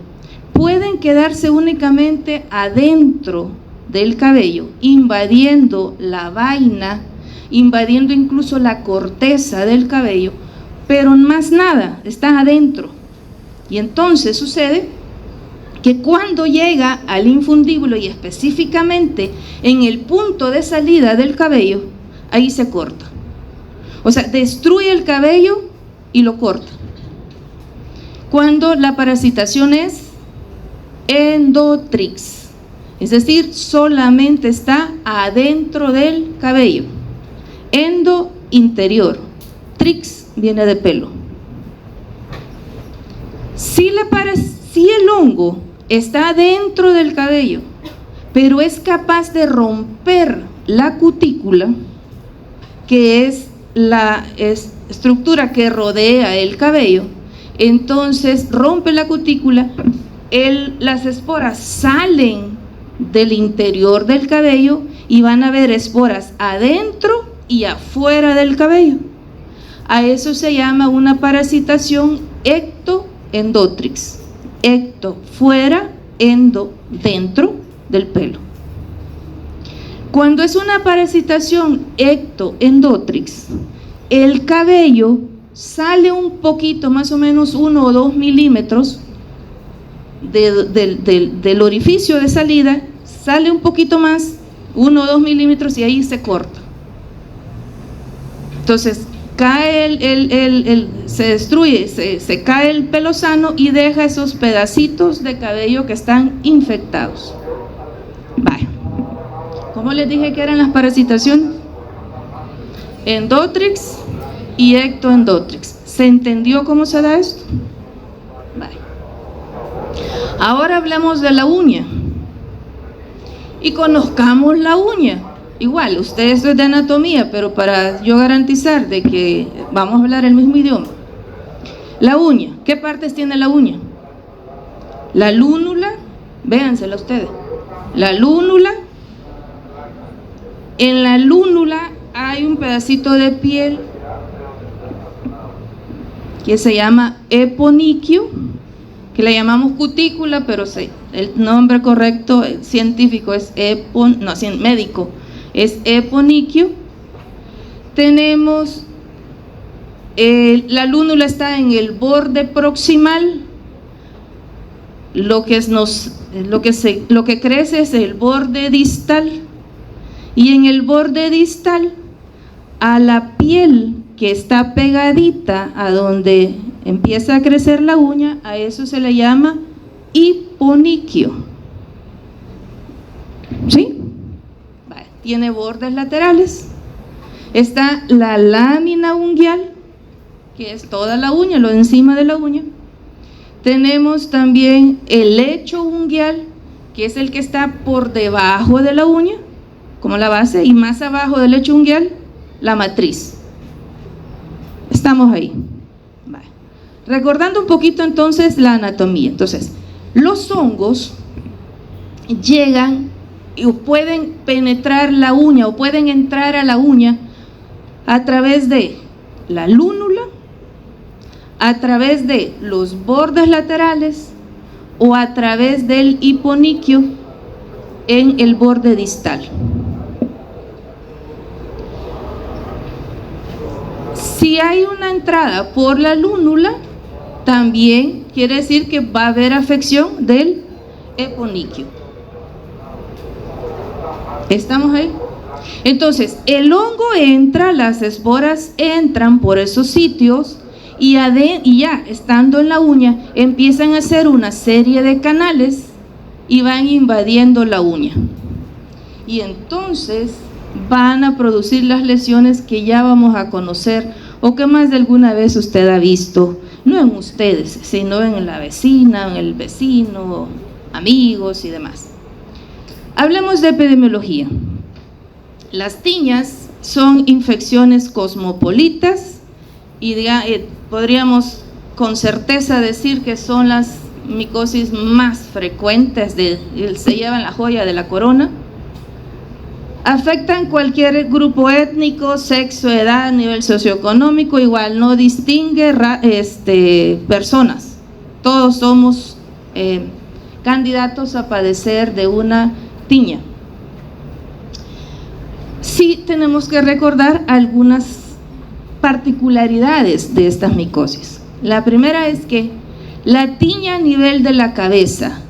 Speaker 1: pueden quedarse únicamente adentro del cabello, invadiendo la vaina, invadiendo incluso la corteza del cabello, pero más nada, está adentro. Y entonces sucede que cuando llega al infundíbulo y específicamente en el punto de salida del cabello, ahí se corta. O sea, destruye el cabello y lo corta. Cuando la parasitación es endotrix, es decir, solamente está adentro del cabello. Endo, interior. Trix viene de pelo. Si el hongo está dentro del cabello, pero es capaz de romper la cutícula, que es la estructura que rodea el cabello, entonces rompe la cutícula, las esporas salen del interior del cabello y van a haber esporas adentro y afuera del cabello. A eso se llama una parasitación ectoendotrix. Ecto, fuera, endo, dentro del pelo. Cuando es una parasitación ectoendotrix, el cabello sale un poquito, más o menos 1 o 2 milímetros del orificio de salida, sale un poquito más, 1 o 2 milímetros, y ahí se corta. Entonces cae se destruye, se cae el pelo sano y deja esos pedacitos de cabello que están infectados. Vaya, ¿cómo les dije que eran las parasitaciones? Endotrix y ectoendotrix. ¿Se entendió cómo se da esto? Vaya. Ahora hablamos de la uña y conozcamos la uña. Igual, ustedes es de anatomía, pero para yo garantizar de que vamos a hablar el mismo idioma. La uña, ¿qué partes tiene la uña? La lúnula, véansela ustedes. La lúnula, en la lúnula hay un pedacito de piel que se llama eponiquio, que le llamamos cutícula, pero el nombre correcto científico es médico, es eponiquio. Tenemos la lúnula está en el borde proximal. Lo que crece es el borde distal, y en el borde distal, a la piel que está pegadita a donde empieza a crecer la uña, a eso se le llama hiponiquio. ¿Sí? Vale. Tiene bordes laterales. Está la lámina unguial, que es toda la uña, lo de encima de la uña. Tenemos también el lecho unguial, que es el que está por debajo de la uña, como la base, y más abajo del lecho unguial, la matriz. Estamos ahí. Vale. Recordando un poquito entonces la anatomía. Entonces, los hongos llegan y pueden penetrar la uña o pueden entrar a la uña a través de la lúnula, a través de los bordes laterales o a través del hiponiquio en el borde distal. Si hay una entrada por la lúnula, también quiere decir que va a haber afección del eponiquio. ¿Estamos ahí? Entonces, el hongo entra, las esporas entran por esos sitios y ya estando en la uña empiezan a hacer una serie de canales y van invadiendo la uña. Y entonces van a producir las lesiones que ya vamos a conocer o que más de alguna vez usted ha visto, no en ustedes, sino en la vecina, en el vecino, amigos y demás. Hablemos de epidemiología. Las tiñas son infecciones cosmopolitas y podríamos con certeza decir que son las micosis más frecuentes, se llevan la joya de la corona. Afectan cualquier grupo étnico, sexo, edad, nivel socioeconómico, igual no distingue personas. Todos somos candidatos a padecer de una tiña. Sí tenemos que recordar algunas particularidades de estas micosis. La primera es que la tiña a nivel de la cabeza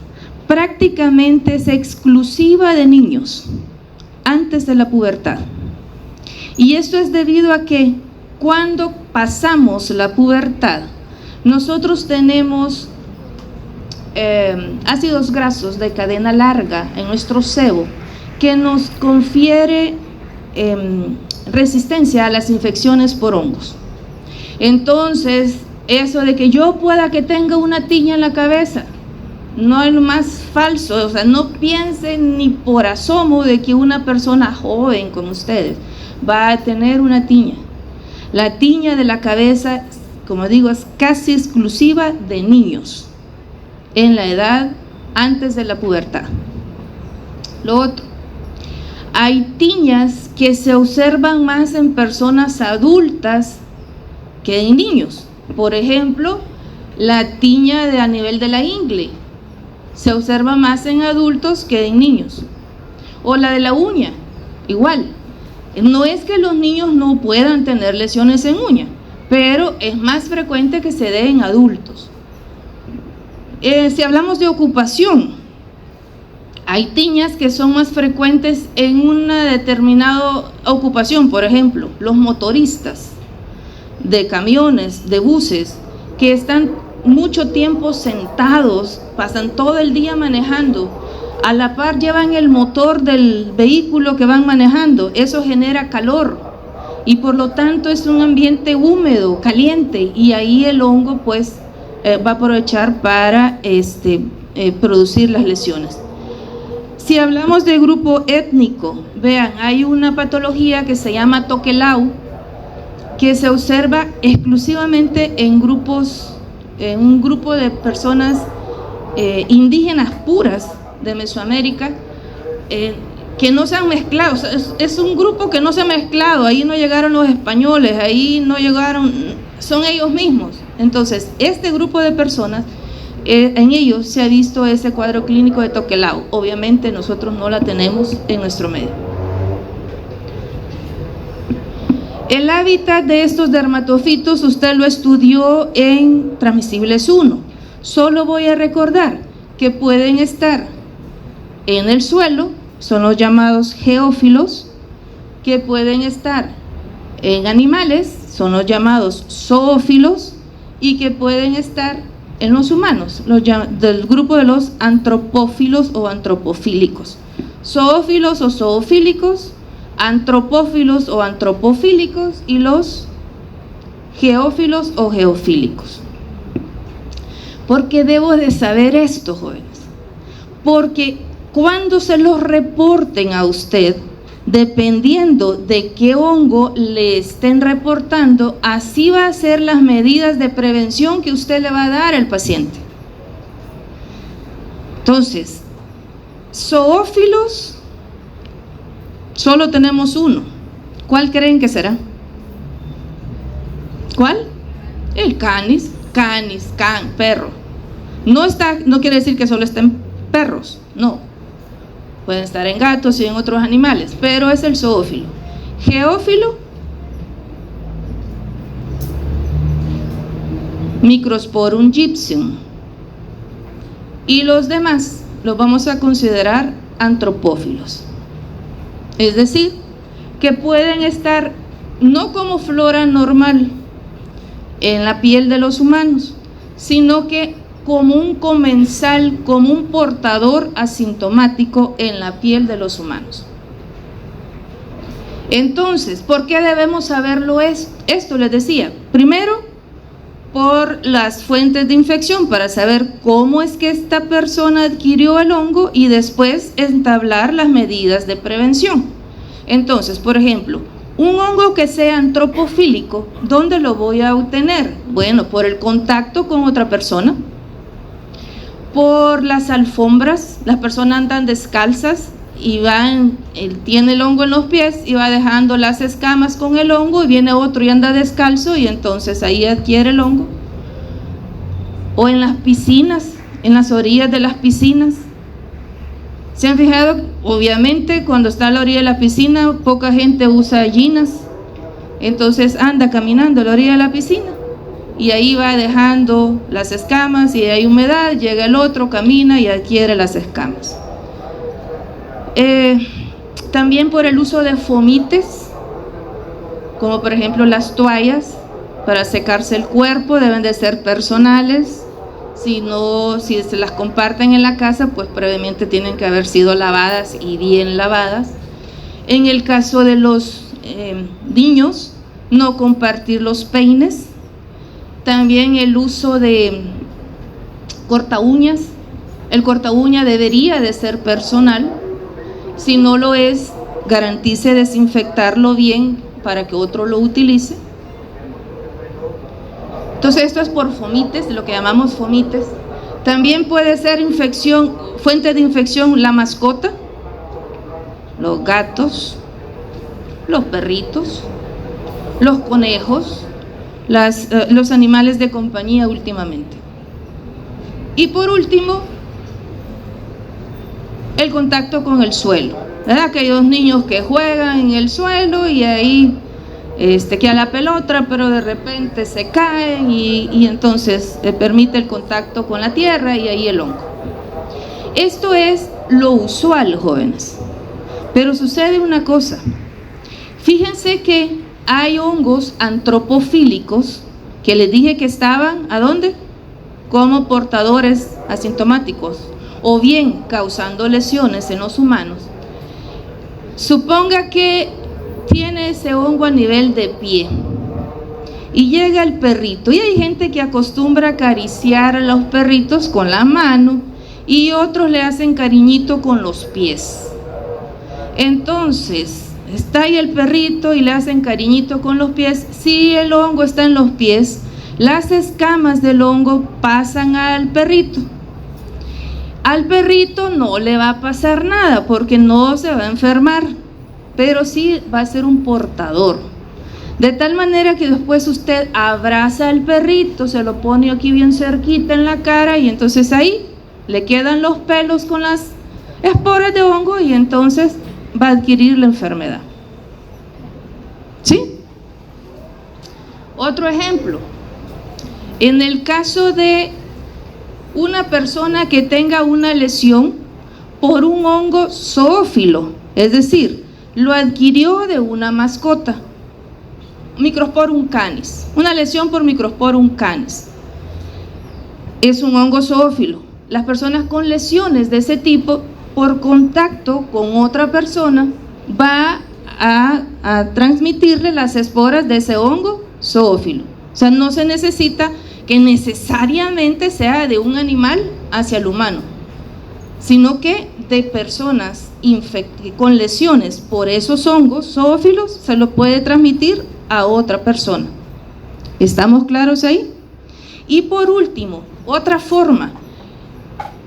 Speaker 1: prácticamente es exclusiva de niños antes de la pubertad. Y esto es debido a que cuando pasamos la pubertad, nosotros tenemos ácidos grasos de cadena larga en nuestro sebo que nos confiere resistencia a las infecciones por hongos. Entonces, eso de que yo pueda que tenga una tiña en la cabeza, no es lo más falso. O sea, no piensen ni por asomo de que una persona joven como ustedes va a tener una tiña. La tiña de la cabeza, como digo, es casi exclusiva de niños en la edad antes de la pubertad. Lo otro, hay tiñas que se observan más en personas adultas que en niños. Por ejemplo, la tiña a nivel de la ingle se observa más en adultos que en niños. O la de la uña, igual. No es que los niños no puedan tener lesiones en uña, pero es más frecuente que se dé en adultos. Si hablamos de ocupación, hay tiñas que son más frecuentes en una determinada ocupación. Por ejemplo, los motoristas de camiones, de buses, que están mucho tiempo sentados, pasan todo el día manejando, a la par llevan el motor del vehículo que van manejando. Eso genera calor y por lo tanto es un ambiente húmedo, caliente, y ahí el hongo pues va a aprovechar para producir las lesiones. Si hablamos de grupo étnico, vean, hay una patología que se llama Tokelau, que se observa exclusivamente en grupos, en un grupo de personas indígenas puras de Mesoamérica, que no se han mezclado. Es un grupo que no se ha mezclado. Ahí no llegaron los españoles, ahí no llegaron, son ellos mismos. Entonces, este grupo de personas, en ellos se ha visto ese cuadro clínico de Tokelau. Obviamente nosotros no la tenemos en nuestro medio. El hábitat de estos dermatofitos usted lo estudió en Transmisibles 1. Solo voy a recordar que pueden estar en el suelo, son los llamados geófilos, que pueden estar en animales, son los llamados zoófilos, y que pueden estar en los humanos, del grupo de los antropófilos o antropofílicos. Zoófilos o zoofílicos, antropófilos o antropofílicos, y los geófilos o geofílicos. ¿Por qué debo de saber esto, jóvenes? Porque cuando se los reporten a usted, dependiendo de qué hongo le estén reportando, así va a ser las medidas de prevención que usted le va a dar al paciente. Entonces, zoófilos, solo tenemos uno. ¿Cuál creen que será? ¿Cuál? El canis, perro. No quiere decir que solo estén perros, no. Pueden estar en gatos y en otros animales, pero es el zoófilo. Geófilo, Microsporum gypsum. Y los demás los vamos a considerar antropófilos. Es decir, que pueden estar no como flora normal en la piel de los humanos, sino que como un comensal, como un portador asintomático en la piel de los humanos. Entonces, ¿por qué debemos saberlo esto? Les decía, primero, por las fuentes de infección para saber cómo es que esta persona adquirió el hongo y después entablar las medidas de prevención. Entonces, por ejemplo, un hongo que sea antropofílico, ¿dónde lo voy a obtener? Bueno, por el contacto con otra persona, por las alfombras. Las personas andan descalzas y tiene el hongo en los pies y va dejando las escamas con el hongo, y viene otro y anda descalzo y entonces ahí adquiere el hongo. O en las piscinas, en las orillas de las piscinas. ¿Se han fijado? Obviamente cuando está a la orilla de la piscina poca gente usa ginas, entonces anda caminando a la orilla de la piscina y ahí va dejando las escamas, y hay humedad, llega el otro, camina y adquiere las escamas. También por el uso de fomites, como por ejemplo las toallas para secarse el cuerpo, deben de ser personales. Si se las comparten en la casa, pues previamente tienen que haber sido lavadas y bien lavadas. En el caso de los niños, no compartir los peines. También el uso de corta uñas. El corta uña debería de ser personal. Si no lo es, garantice desinfectarlo bien para que otro lo utilice. Entonces esto es por fomites, lo que llamamos fomites. También puede ser infección, fuente de infección, la mascota, los gatos, los perritos, los conejos, los animales de compañía últimamente. Y por último, el contacto con el suelo, ¿verdad? Aquellos niños que juegan en el suelo y ahí queda la pelota, pero de repente se caen y entonces permite el contacto con la tierra y ahí el hongo. Esto es lo usual, jóvenes, pero sucede una cosa. Fíjense que hay hongos antropofílicos que les dije que estaban, ¿a dónde? Como portadores asintomáticos o bien causando lesiones en los humanos. Suponga que tiene ese hongo a nivel de pie y llega el perrito, y hay gente que acostumbra a acariciar a los perritos con la mano y otros le hacen cariñito con los pies. Entonces está ahí el perrito y le hacen cariñito con los pies. Si el hongo está en los pies, las escamas del hongo pasan al perrito. Al perrito no le va a pasar nada porque no se va a enfermar, pero sí va a ser un portador. De tal manera que después usted abraza al perrito, se lo pone aquí bien cerquita en la cara y entonces ahí le quedan los pelos con las esporas de hongo y entonces va a adquirir la enfermedad. ¿Sí? Otro ejemplo. En el caso de una persona que tenga una lesión por un hongo zoófilo, es decir, lo adquirió de una mascota, Microsporum canis, una lesión por Microsporum canis, es un hongo zoófilo. Las personas con lesiones de ese tipo, por contacto con otra persona, va a transmitirle las esporas de ese hongo zoófilo. O sea, no se necesita que necesariamente sea de un animal hacia el humano, sino que de personas con lesiones por esos hongos zoófilos se lo puede transmitir a otra persona. ¿Estamos claros ahí? Y por último, otra forma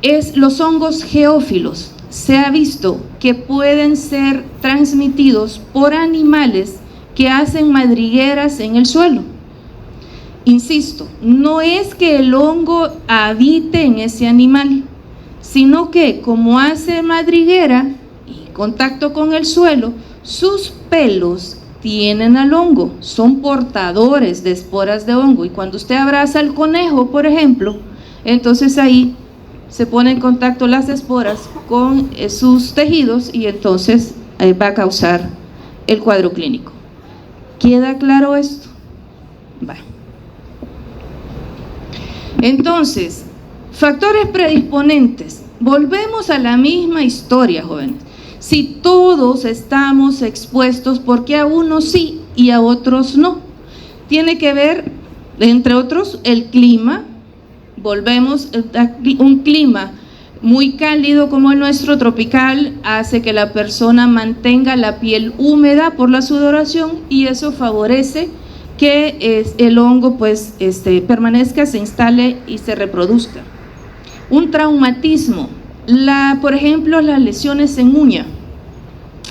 Speaker 1: es los hongos geófilos. Se ha visto que pueden ser transmitidos por animales que hacen madrigueras en el suelo. Insisto, no es que el hongo habite en ese animal, sino que como hace madriguera y contacto con el suelo, sus pelos tienen al hongo, son portadores de esporas de hongo. Y cuando usted abraza al conejo, por ejemplo, entonces ahí se pone en contacto las esporas con sus tejidos y entonces va a causar el cuadro clínico. ¿Queda claro esto? Va. Entonces, factores predisponentes. Volvemos a la misma historia, jóvenes. Si todos estamos expuestos, ¿por qué a unos sí y a otros no? Tiene que ver Entre otros, el clima. Volvemos a un clima muy cálido como el nuestro, tropical, hace que la persona mantenga la piel húmeda por la sudoración y eso favorece que el hongo pues permanezca, se instale y se reproduzca. Un traumatismo, por ejemplo, las lesiones en uña.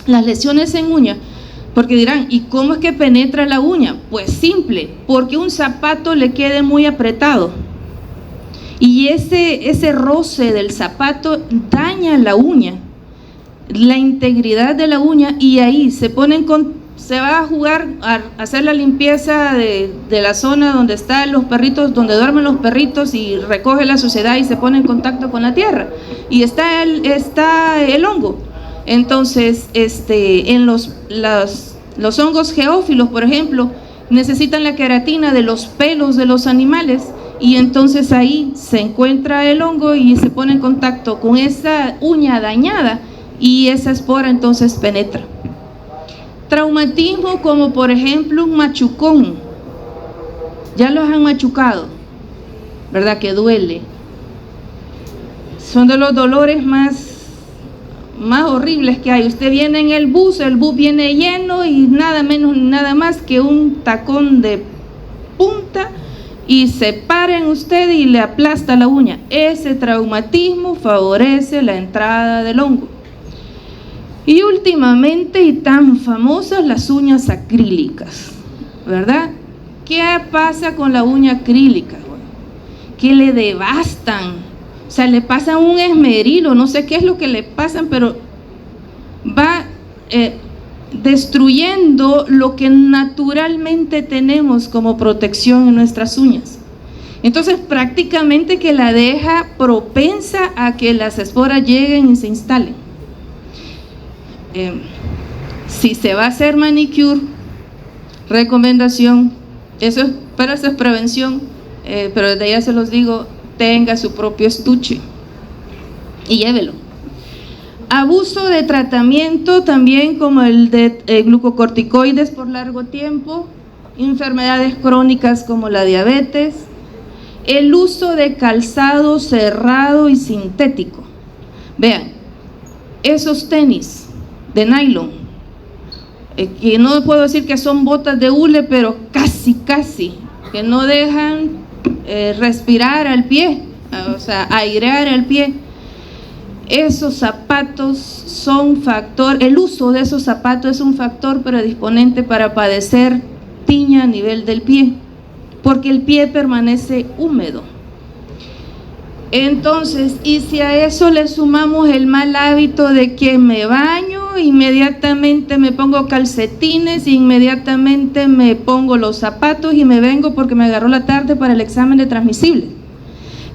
Speaker 1: Las lesiones en uña, porque dirán, ¿y cómo es que penetra la uña? Pues simple, porque un zapato le quede muy apretado. Y ese roce del zapato daña la uña, la integridad de la uña, y ahí se va a jugar a hacer la limpieza de la zona donde están los perritos, donde duermen los perritos, y recoge la suciedad y se pone en contacto con la tierra. Y está el hongo. Entonces, en los hongos geófilos, por ejemplo, necesitan la queratina de los pelos de los animales, y entonces ahí se encuentra el hongo y se pone en contacto con esa uña dañada y esa espora entonces penetra. Traumatismo como por ejemplo un machucón. Ya los han machucado, ¿verdad? Que duele. Son de los dolores más horribles que hay. Usted viene en el bus viene lleno y nada menos ni nada más que un tacón de punta y se para en usted y le aplasta la uña. Ese traumatismo favorece la entrada del hongo. Y últimamente, y tan famosas, las uñas acrílicas, ¿verdad? ¿Qué pasa con la uña acrílica? Que le devastan, o sea, le pasan un esmerilo, no sé qué es lo que le pasan, pero va destruyendo lo que naturalmente tenemos como protección en nuestras uñas. Entonces prácticamente que la deja propensa a que las esporas lleguen y se instalen. Si se va a hacer manicure, recomendación, eso es prevención, pero desde ya se los digo, tenga su propio estuche y llévelo. Abuso de tratamiento también, como el de glucocorticoides por largo tiempo, enfermedades crónicas como la diabetes, el uso de calzado cerrado y sintético. Vean, esos tenis de nylon, que no puedo decir que son botas de hule, pero casi, que no dejan respirar al pie, o sea, airear el pie. Esos zapatos son el uso de esos zapatos es un factor predisponente para padecer tiña a nivel del pie, porque el pie permanece húmedo. Entonces, y si a eso le sumamos el mal hábito de que me baño, inmediatamente me pongo calcetines, inmediatamente me pongo los zapatos y me vengo porque me agarró la tarde para el examen de transmisible.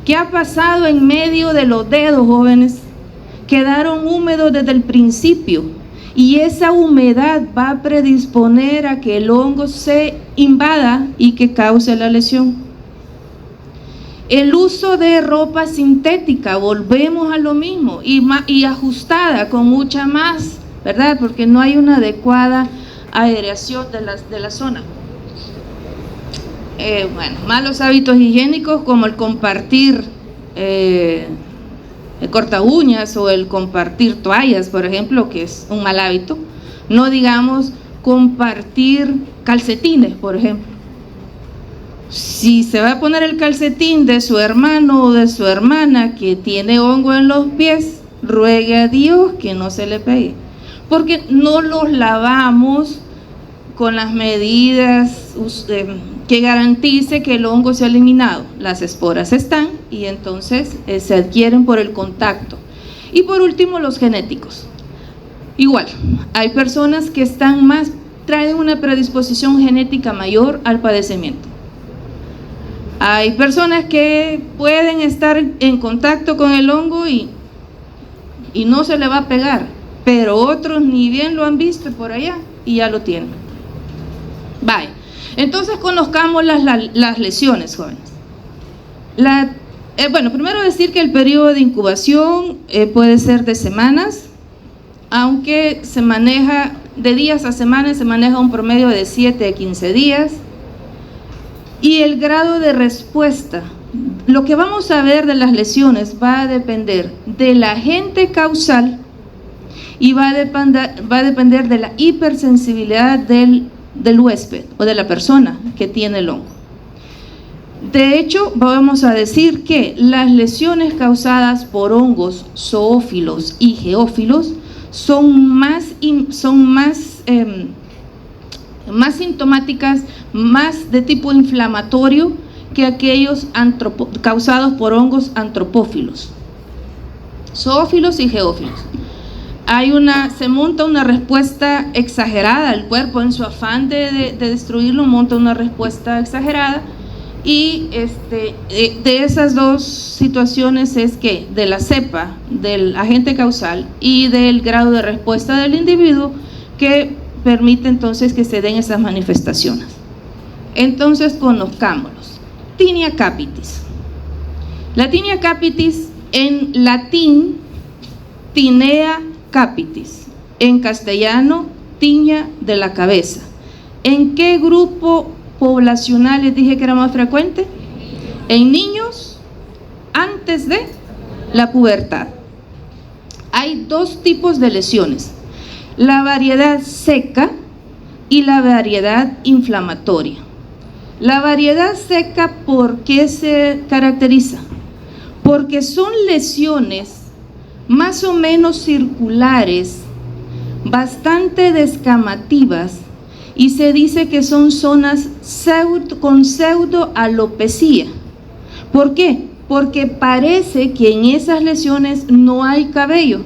Speaker 1: ¿Qué ha pasado en medio de los dedos, jóvenes? Quedaron húmedos desde el principio y esa humedad va a predisponer a que el hongo se invada y que cause la lesión. El uso de ropa sintética, volvemos a lo mismo, y ajustada con mucha más, ¿verdad? Porque no hay una adecuada aireación de la zona. Malos hábitos higiénicos como el compartir el corta uñas o el compartir toallas, por ejemplo, que es un mal hábito. No digamos compartir calcetines, por ejemplo. Si se va a poner el calcetín de su hermano o de su hermana que tiene hongo en los pies, ruegue a Dios que no se le pegue, porque no los lavamos con las medidas que garantice que el hongo sea eliminado. Las esporas están y entonces se adquieren por el contacto. Y por último, los genéticos. Igual, hay personas que traen una predisposición genética mayor al padecimiento. Hay personas que pueden estar en contacto con el hongo y no se le va a pegar, pero otros ni bien lo han visto por allá y ya lo tienen. Vaya, entonces conozcamos las lesiones, jóvenes. Primero decir que el periodo de incubación puede ser de semanas, aunque se maneja de días a semanas, se maneja un promedio de 7 a 15 días. y el grado de respuesta. Lo que vamos a ver de las lesiones va a depender del agente causal y va a depender de la hipersensibilidad del huésped o de la persona que tiene el hongo. De hecho, vamos a decir que las lesiones causadas por hongos zoófilos y geófilos son más sintomáticas, más de tipo inflamatorio que aquellos causados por hongos antropófilos, zoófilos y geófilos. Se monta una respuesta exagerada, el cuerpo en su afán de destruirlo monta una respuesta exagerada, y de esas dos situaciones es que de la cepa, del agente causal y del grado de respuesta del individuo, que permite entonces que se den esas manifestaciones. Entonces conozcámoslos. Tinea capitis. La tinea capitis en latín, tinea capitis, en castellano, tiña de la cabeza. ¿En qué grupo poblacional les dije que era más frecuente? En niños antes de la pubertad. Hay dos tipos de lesiones: la variedad seca y la variedad inflamatoria. La variedad seca, ¿por qué se caracteriza? Porque son lesiones más o menos circulares, bastante descamativas, y se dice que son zonas con pseudoalopecia. ¿Por qué? Porque parece que en esas lesiones no hay cabello,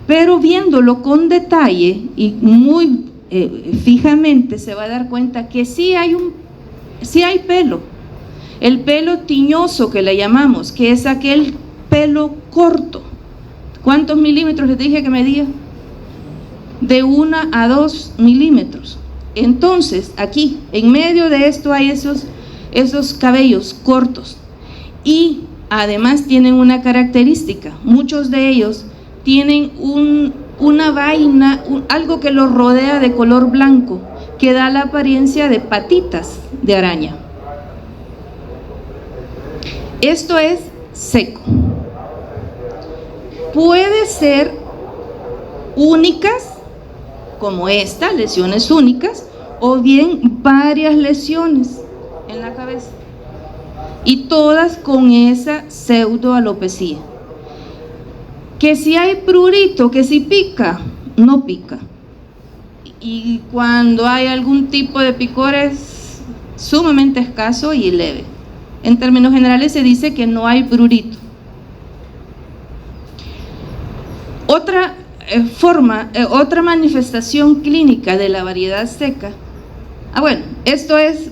Speaker 1: pero viéndolo con detalle y muy fijamente se va a dar cuenta que sí hay pelo. El pelo tiñoso que le llamamos, que es aquel pelo corto. ¿Cuántos milímetros les dije que medía? De 1 a 2 milímetros. Entonces, aquí, en medio de esto hay esos cabellos cortos, y además tienen una característica: muchos de ellos tienen una vaina, algo que los rodea de color blanco, que da la apariencia de patitas de araña. Esto es seco. Puede ser únicas, como esta, lesiones únicas, o bien varias lesiones en la cabeza, y todas con esa pseudoalopecia. Que si hay prurito, que si pica, no pica, y cuando hay algún tipo de picor es sumamente escaso y leve. En términos generales se dice que no hay prurito. Otra manifestación clínica de la variedad seca. Bueno, esto es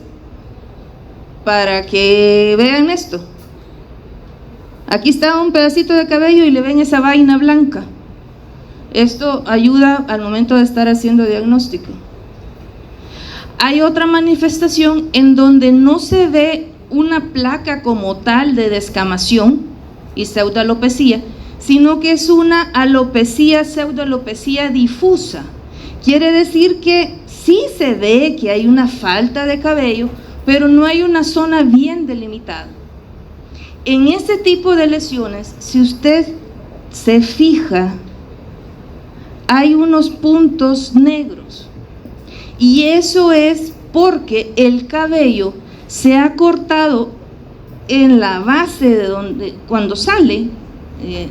Speaker 1: para que vean esto. Aquí está un pedacito de cabello y le ven esa vaina blanca. Esto ayuda al momento de estar haciendo diagnóstico. Hay otra manifestación en donde no se ve una placa como tal de descamación y pseudoalopecia, sino que es una alopecia, pseudoalopecia difusa. Quiere decir que sí se ve que hay una falta de cabello, pero no hay una zona bien delimitada. En este tipo de lesiones, si usted se fija, hay unos puntos negros, y eso es porque el cabello se ha cortado en la base de donde, cuando sale,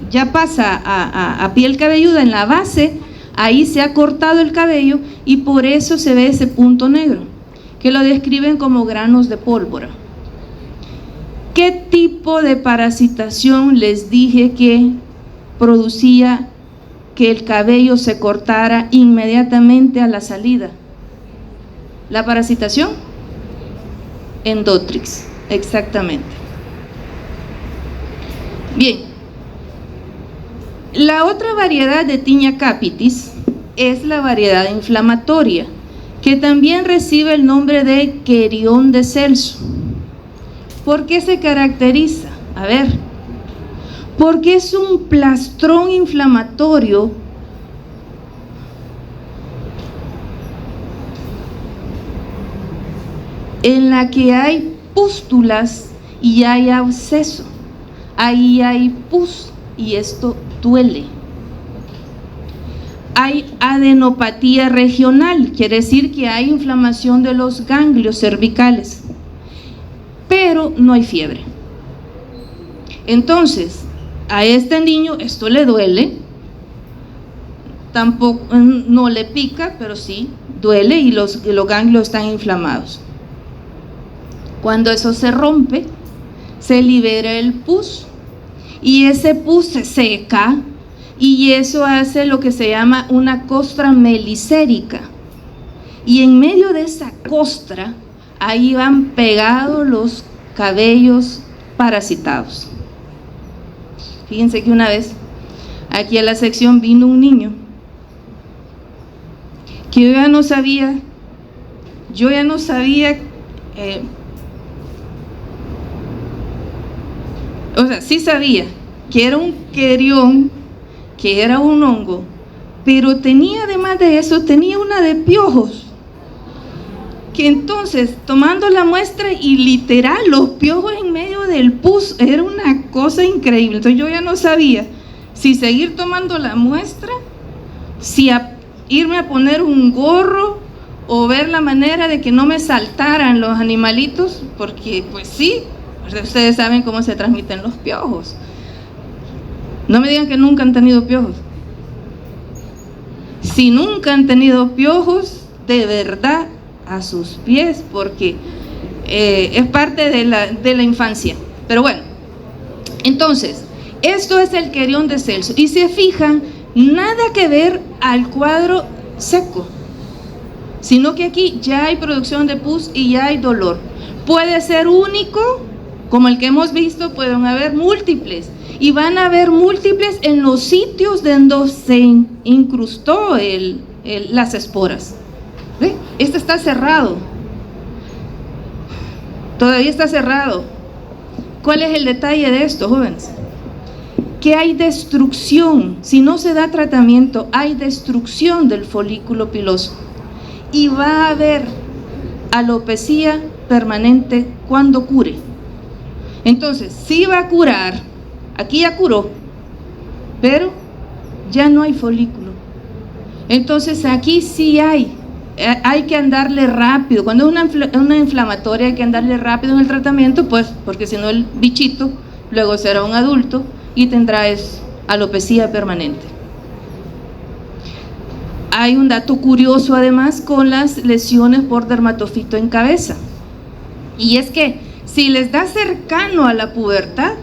Speaker 1: ya pasa a piel cabelluda, en la base, ahí se ha cortado el cabello, y por eso se ve ese punto negro, que lo describen como granos de pólvora. ¿Qué tipo de parasitación les dije que producía que el cabello se cortara inmediatamente a la salida? ¿La parasitación? Endotrix, exactamente. Bien, la otra variedad de tinea capitis es la variedad inflamatoria, que también recibe el nombre de querión de Celso. ¿Por qué se caracteriza? A ver, porque es un plastrón inflamatorio en la que hay pústulas y hay absceso, ahí hay pus y esto duele. Hay adenopatía regional, quiere decir que hay inflamación de los ganglios cervicales, pero no hay fiebre. Entonces, a este niño esto le duele, tampoco, no le pica, pero sí duele y los ganglios están inflamados. Cuando eso se rompe, se libera el pus y ese pus se seca y eso hace lo que se llama una costra melicérica. Y en medio de esa costra, ahí van pegados los cabellos parasitados. Fíjense que una vez aquí a la sección vino un niño que yo ya no sabía, o sea, sí sabía que era un querión, que era un hongo, pero tenía, además de eso, tenía una de piojos, que entonces tomando la muestra y literal los piojos en medio del pus, era una cosa increíble. Entonces yo ya no sabía si seguir tomando la muestra, si irme a poner un gorro o ver la manera de que no me saltaran los animalitos, porque pues sí, ustedes saben cómo se transmiten los piojos. No me digan que nunca han tenido piojos. Si nunca han tenido piojos, de verdad, a sus pies, porque es parte de la infancia. Pero bueno, entonces, esto es el querión de Celso. Y se fijan, nada que ver al cuadro seco, sino que aquí ya hay producción de pus y ya hay dolor. Puede ser único, como el que hemos visto, pueden haber múltiples. Y van a haber múltiples en los sitios donde se incrustó las esporas. ¿Ve? Este está cerrado. Todavía está cerrado. ¿Cuál es el detalle de esto, jóvenes? Que hay destrucción. Si no se da tratamiento, hay destrucción del folículo piloso. Y va a haber alopecia permanente cuando cure. Entonces, sí va a curar. Aquí ya curó, pero ya no hay folículo. Entonces aquí sí hay que andarle rápido. Cuando es una inflamatoria hay que andarle rápido en el tratamiento, pues porque si no el bichito luego será un adulto y tendrá alopecia permanente. Hay un dato curioso además con las lesiones por dermatofito en cabeza, y es que si les da cercano a la pubertad,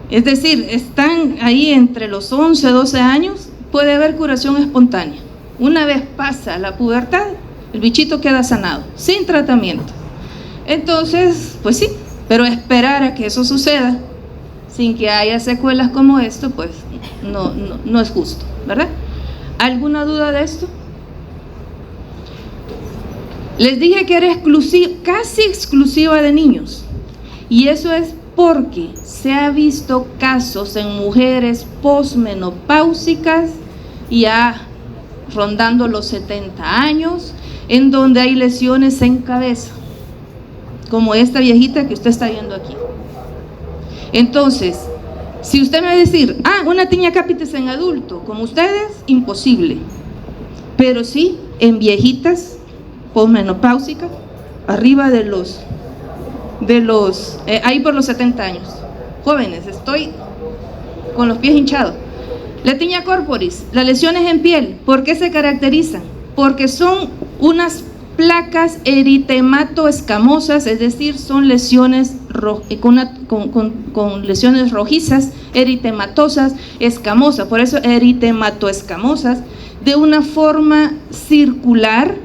Speaker 1: es decir, están ahí entre los 11 y 12 años, puede haber curación espontánea. Una vez pasa la pubertad, el bichito queda sanado, sin tratamiento. Entonces, pues sí, pero esperar a que eso suceda sin que haya secuelas como esto, pues no es justo, ¿verdad? ¿Alguna duda de esto? Les dije que era casi exclusiva de niños, y eso es porque se ha visto casos en mujeres posmenopáusicas ya rondando los 70 años, en donde hay lesiones en cabeza, como esta viejita que usted está viendo aquí. Entonces, si usted me va a decir, una tinea capitis en adulto, como ustedes, imposible. Pero sí, en viejitas posmenopáusicas, arriba de los ahí por los 70 años. Jóvenes, estoy con los pies hinchados. La tinea corporis, las lesiones en piel, ¿por qué se caracterizan? Porque son unas placas eritemato-escamosas, es decir, son lesiones con lesiones rojizas, eritematosas, escamosas, por eso eritemato-escamosas, de una forma circular,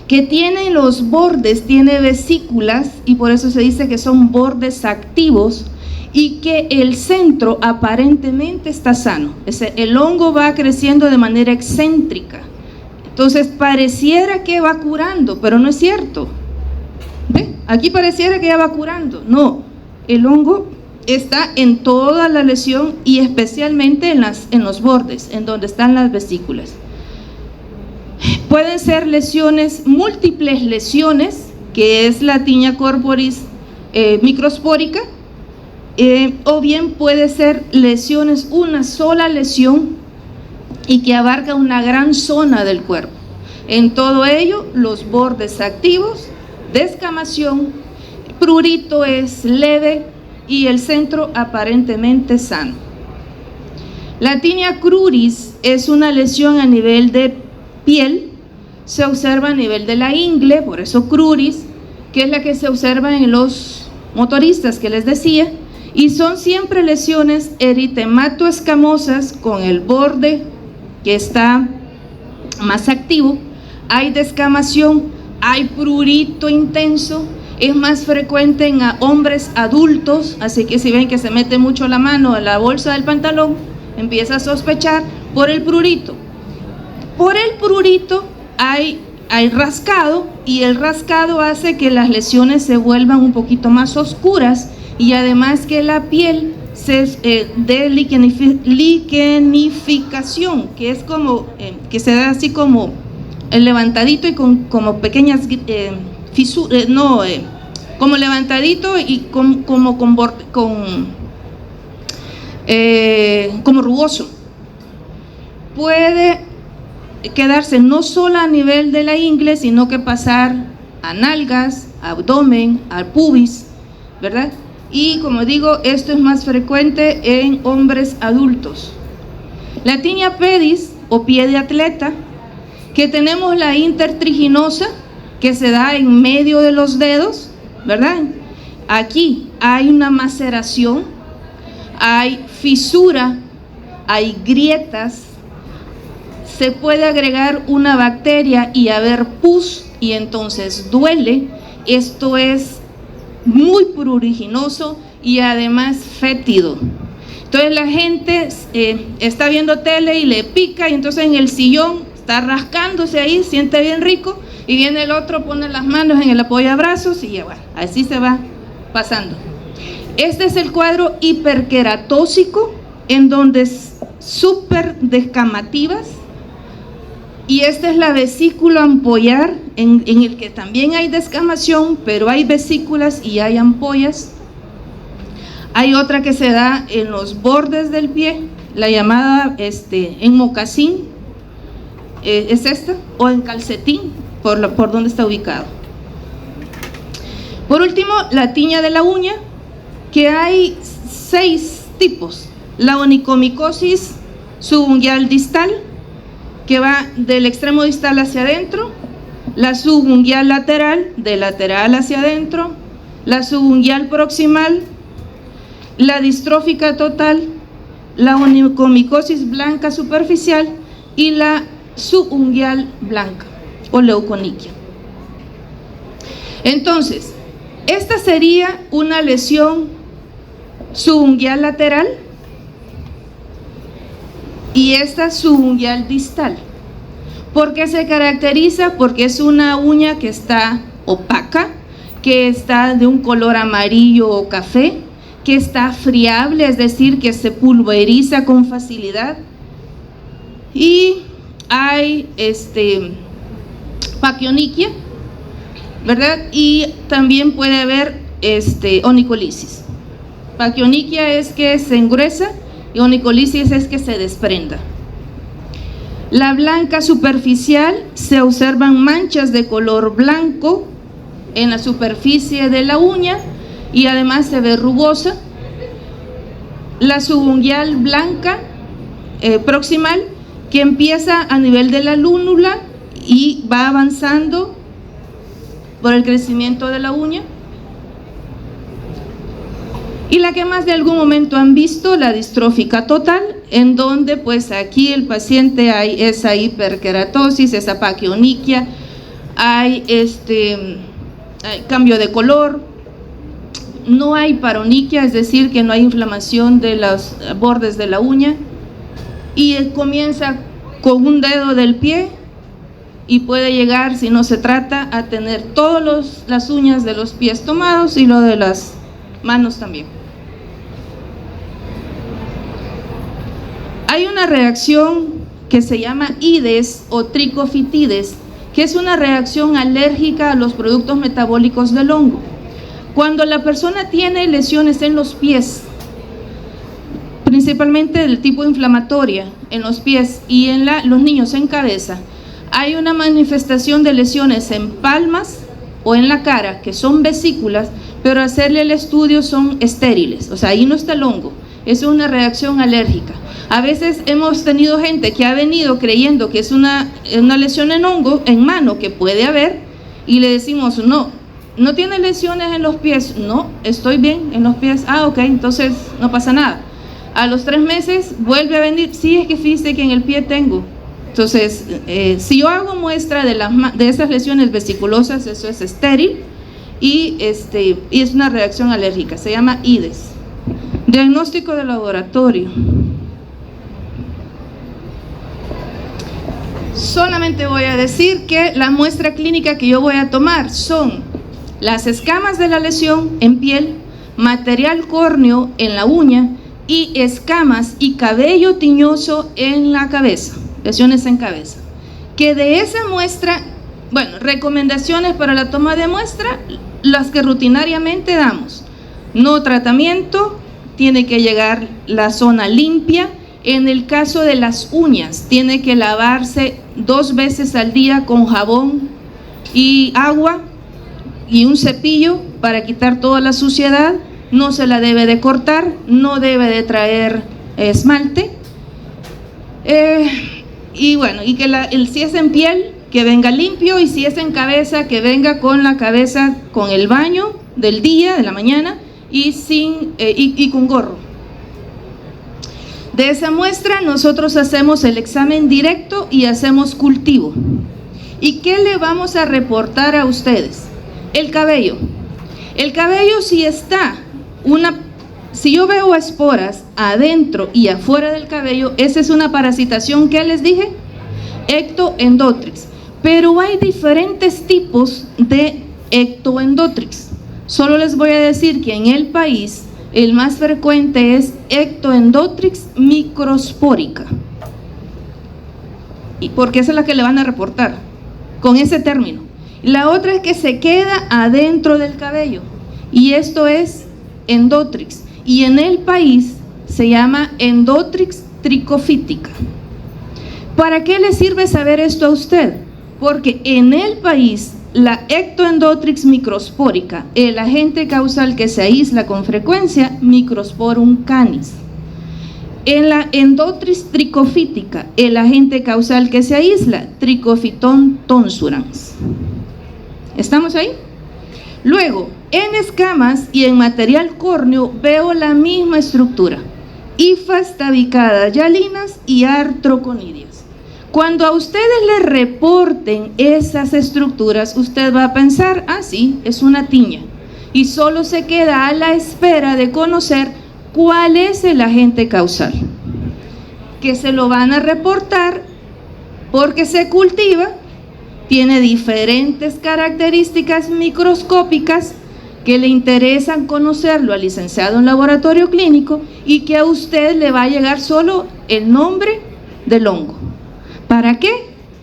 Speaker 1: que tiene los bordes, tiene vesículas, y por eso se dice que son bordes activos, y que el centro aparentemente está sano. El hongo va creciendo de manera excéntrica, entonces pareciera que va curando, pero no es cierto. ¿Ve? Aquí pareciera que ya va curando, no, el hongo está en toda la lesión y especialmente en los bordes, en donde están las vesículas. Pueden ser lesiones, múltiples lesiones, que es la tinea corporis microspórica, o bien puede ser lesiones, una sola lesión y que abarca una gran zona del cuerpo. En todo ello, los bordes activos, descamación, prurito es leve y el centro aparentemente sano. La tinea cruris es una lesión a nivel de piel, se observa a nivel de la ingle, por eso cruris, que es la que se observa en los motoristas que les decía, y son siempre lesiones eritematoescamosas con el borde que está más activo, hay descamación, hay prurito intenso, es más frecuente en hombres adultos, así que si ven que se mete mucho la mano en la bolsa del pantalón, empieza a sospechar por el prurito. Por el prurito hay rascado, y el rascado hace que las lesiones se vuelvan un poquito más oscuras y además que la piel de liquenificación, que es como que se da así como levantadito y como pequeñas fisuras, como levantadito y como rugoso. Puede quedarse no solo a nivel de la ingle, sino que pasar a nalgas, abdomen, al pubis, ¿verdad? Y como digo, esto es más frecuente en hombres adultos. La tinea pedis o pie de atleta, que tenemos la intertriginosa, que se da en medio de los dedos, ¿verdad? Aquí hay una maceración, hay fisura, hay grietas, se puede agregar una bacteria y haber pus y entonces duele. Esto es muy pruriginoso y además fétido. Entonces la gente está viendo tele y le pica y entonces en el sillón está rascándose ahí, siente bien rico, y viene el otro, pone las manos en el apoyabrazos y ya, bueno, así se va pasando. Este es el cuadro hiperqueratósico, en donde es súper descamativas, y esta es la vesícula ampollar, en el que también hay descamación, pero hay vesículas y hay ampollas. Hay otra que se da en los bordes del pie, la llamada en mocasín, es esta, o en calcetín, por donde está ubicado. Por último, la tiña de la uña, que hay 6 tipos. La onicomicosis subungual distal, que va del extremo distal hacia adentro, la subungual lateral, de lateral hacia adentro, la subungual proximal, la distrófica total, la onicomicosis blanca superficial y la subungual blanca o leuconiquia. Entonces, esta sería una lesión subungual lateral y esta subungual distal. ¿Por qué se caracteriza? Porque es una uña que está opaca, que está de un color amarillo o café, que está friable, es decir, que se pulveriza con facilidad, y hay paquioniquia, ¿verdad? Y también puede haber onicolisis. Paquioniquia es que se engruesa y onicolisis es que se desprenda. La blanca superficial, se observan manchas de color blanco en la superficie de la uña y además se ve rugosa. La subungual blanca proximal, que empieza a nivel de la lúnula y va avanzando por el crecimiento de la uña. Y la que más de algún momento han visto, la distrófica total, en donde pues aquí el paciente hay esa hiperqueratosis, esa paquioniquia, hay cambio de color, no hay paroniquia, es decir, que no hay inflamación de los bordes de la uña, y comienza con un dedo del pie y puede llegar, si no se trata, a tener todas las uñas de los pies tomados y lo de las manos también. Hay una reacción que se llama IDES o tricofitides, que es una reacción alérgica a los productos metabólicos del hongo. Cuando la persona tiene lesiones en los pies, principalmente del tipo inflamatoria en los pies y en los niños en cabeza, hay una manifestación de lesiones en palmas o en la cara, que son vesículas, pero hacerle el estudio son estériles, o sea, ahí no está el hongo, es una reacción alérgica. A veces hemos tenido gente que ha venido creyendo que es una lesión en hongo, en mano, que puede haber, y le decimos, no tiene lesiones en los pies, no, estoy bien en los pies, ok, entonces no pasa nada. A los 3 meses vuelve a venir, sí, es que fíjese que en el pie tengo. Entonces, si yo hago muestra de esas lesiones vesiculosas, eso es estéril y es una reacción alérgica, se llama IDES. Diagnóstico de laboratorio. Solamente voy a decir que la muestra clínica que yo voy a tomar son las escamas de la lesión en piel, material córneo en la uña y escamas y cabello tiñoso en la cabeza, lesiones en cabeza. Que de esa muestra, bueno, recomendaciones para la toma de muestra, las que rutinariamente damos. No tratamiento, tiene que llegar la zona limpia. En el caso de las uñas, tiene que lavarse 2 veces al día con jabón y agua y un cepillo para quitar toda la suciedad. No se la debe de cortar, no debe de traer esmalte. Y bueno, y que si es en piel, que venga limpio, y si es en cabeza, que venga con la cabeza con el baño del día, de la mañana, y con gorro. De esa muestra nosotros hacemos el examen directo y hacemos cultivo. ¿Y qué le vamos a reportar a ustedes? El cabello. El cabello, si yo veo esporas adentro y afuera del cabello, esa es una parasitación, ¿qué les dije? Ectoendotrix. Pero hay diferentes tipos de ectoendotrix. Solo les voy a decir que en el país el más frecuente es Ectoendotrix microsporica, y porque esa es la que le van a reportar con ese término. La otra es que se queda adentro del cabello, y esto es Endotrix, y en el país se llama Endotrix tricofítica. ¿Para qué le sirve saber esto a usted? Porque en el país la Ectoendotrix microsporica, el agente causal que se aísla con frecuencia, Microsporum canis. En la Endotrix tricofítica, el agente causal que se aísla, Trichophyton tonsurans. ¿Estamos ahí? Luego, en escamas y en material córneo veo la misma estructura: hifas, tabicadas, yalinas y artroconidias. Cuando a ustedes les reporten esas estructuras, usted va a pensar, sí, es una tiña, y solo se queda a la espera de conocer cuál es el agente causal, que se lo van a reportar porque se cultiva, tiene diferentes características microscópicas que le interesan conocerlo al licenciado en laboratorio clínico, y que a usted le va a llegar solo el nombre del hongo. ¿Para qué?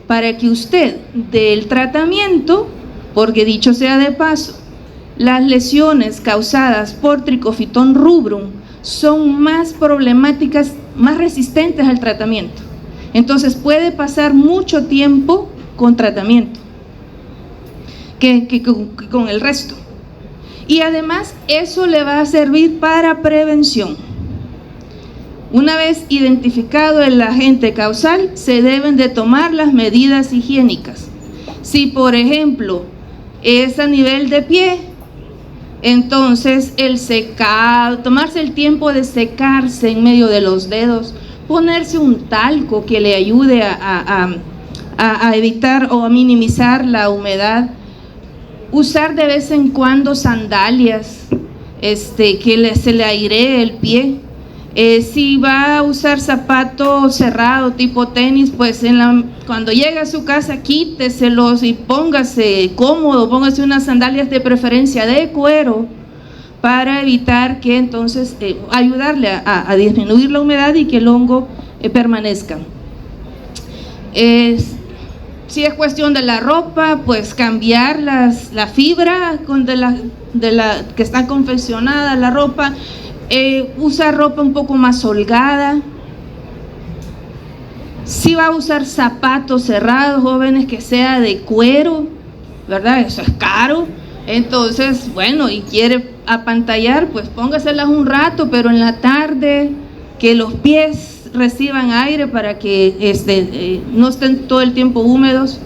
Speaker 1: Para que usted dé el tratamiento, porque dicho sea de paso, las lesiones causadas por Trichophyton rubrum son más problemáticas, más resistentes al tratamiento. Entonces puede pasar mucho tiempo con tratamiento que con el resto. Y además eso le va a servir para prevención. Una vez identificado el agente causal, se deben de tomar las medidas higiénicas. Si, por ejemplo, es a nivel de pie, entonces el secado, tomarse el tiempo de secarse en medio de los dedos, ponerse un talco que le ayude a evitar o a minimizar la humedad, usar de vez en cuando sandalias, que se le airee el pie. Si va a usar zapato cerrado tipo tenis, pues cuando llegue a su casa quíteselos y póngase cómodo, póngase unas sandalias de preferencia de cuero, para evitar que entonces, ayudarle a disminuir la humedad y que el hongo permanezca. Si es cuestión de la ropa, pues cambiar la fibra que está confeccionada, la ropa, usar ropa un poco más holgada. Si va a usar zapatos cerrados, jóvenes, que sea de cuero, ¿verdad? Eso es caro. Entonces, bueno, y quiere apantallar, pues póngaselas un rato, pero en la tarde, que los pies reciban aire para que no estén todo el tiempo húmedos.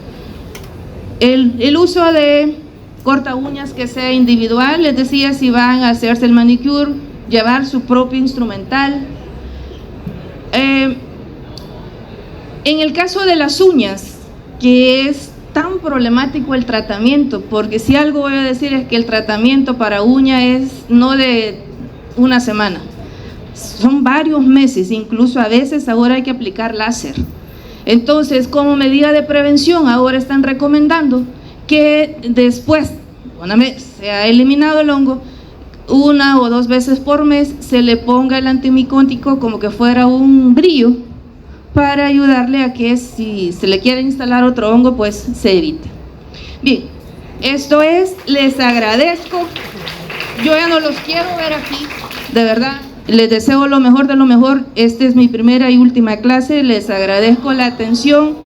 Speaker 1: El uso de corta uñas que sea individual, les decía, si van a hacerse el manicure, llevar su propio instrumental. En el caso de las uñas, que es tan problemático el tratamiento, porque si algo voy a decir es que el tratamiento para uña es no de una semana, son varios meses, incluso a veces ahora hay que aplicar láser. Entonces, como medida de prevención, ahora están recomendando que después, una vez se ha eliminado el hongo, 1 o 2 veces por mes se le ponga el antimicótico como que fuera un brillo, para ayudarle a que si se le quiere instalar otro hongo, pues se evite. Bien, esto es, les agradezco. Yo ya no los quiero ver aquí, de verdad. Les deseo lo mejor de lo mejor. Esta es mi primera y última clase. Les agradezco la atención.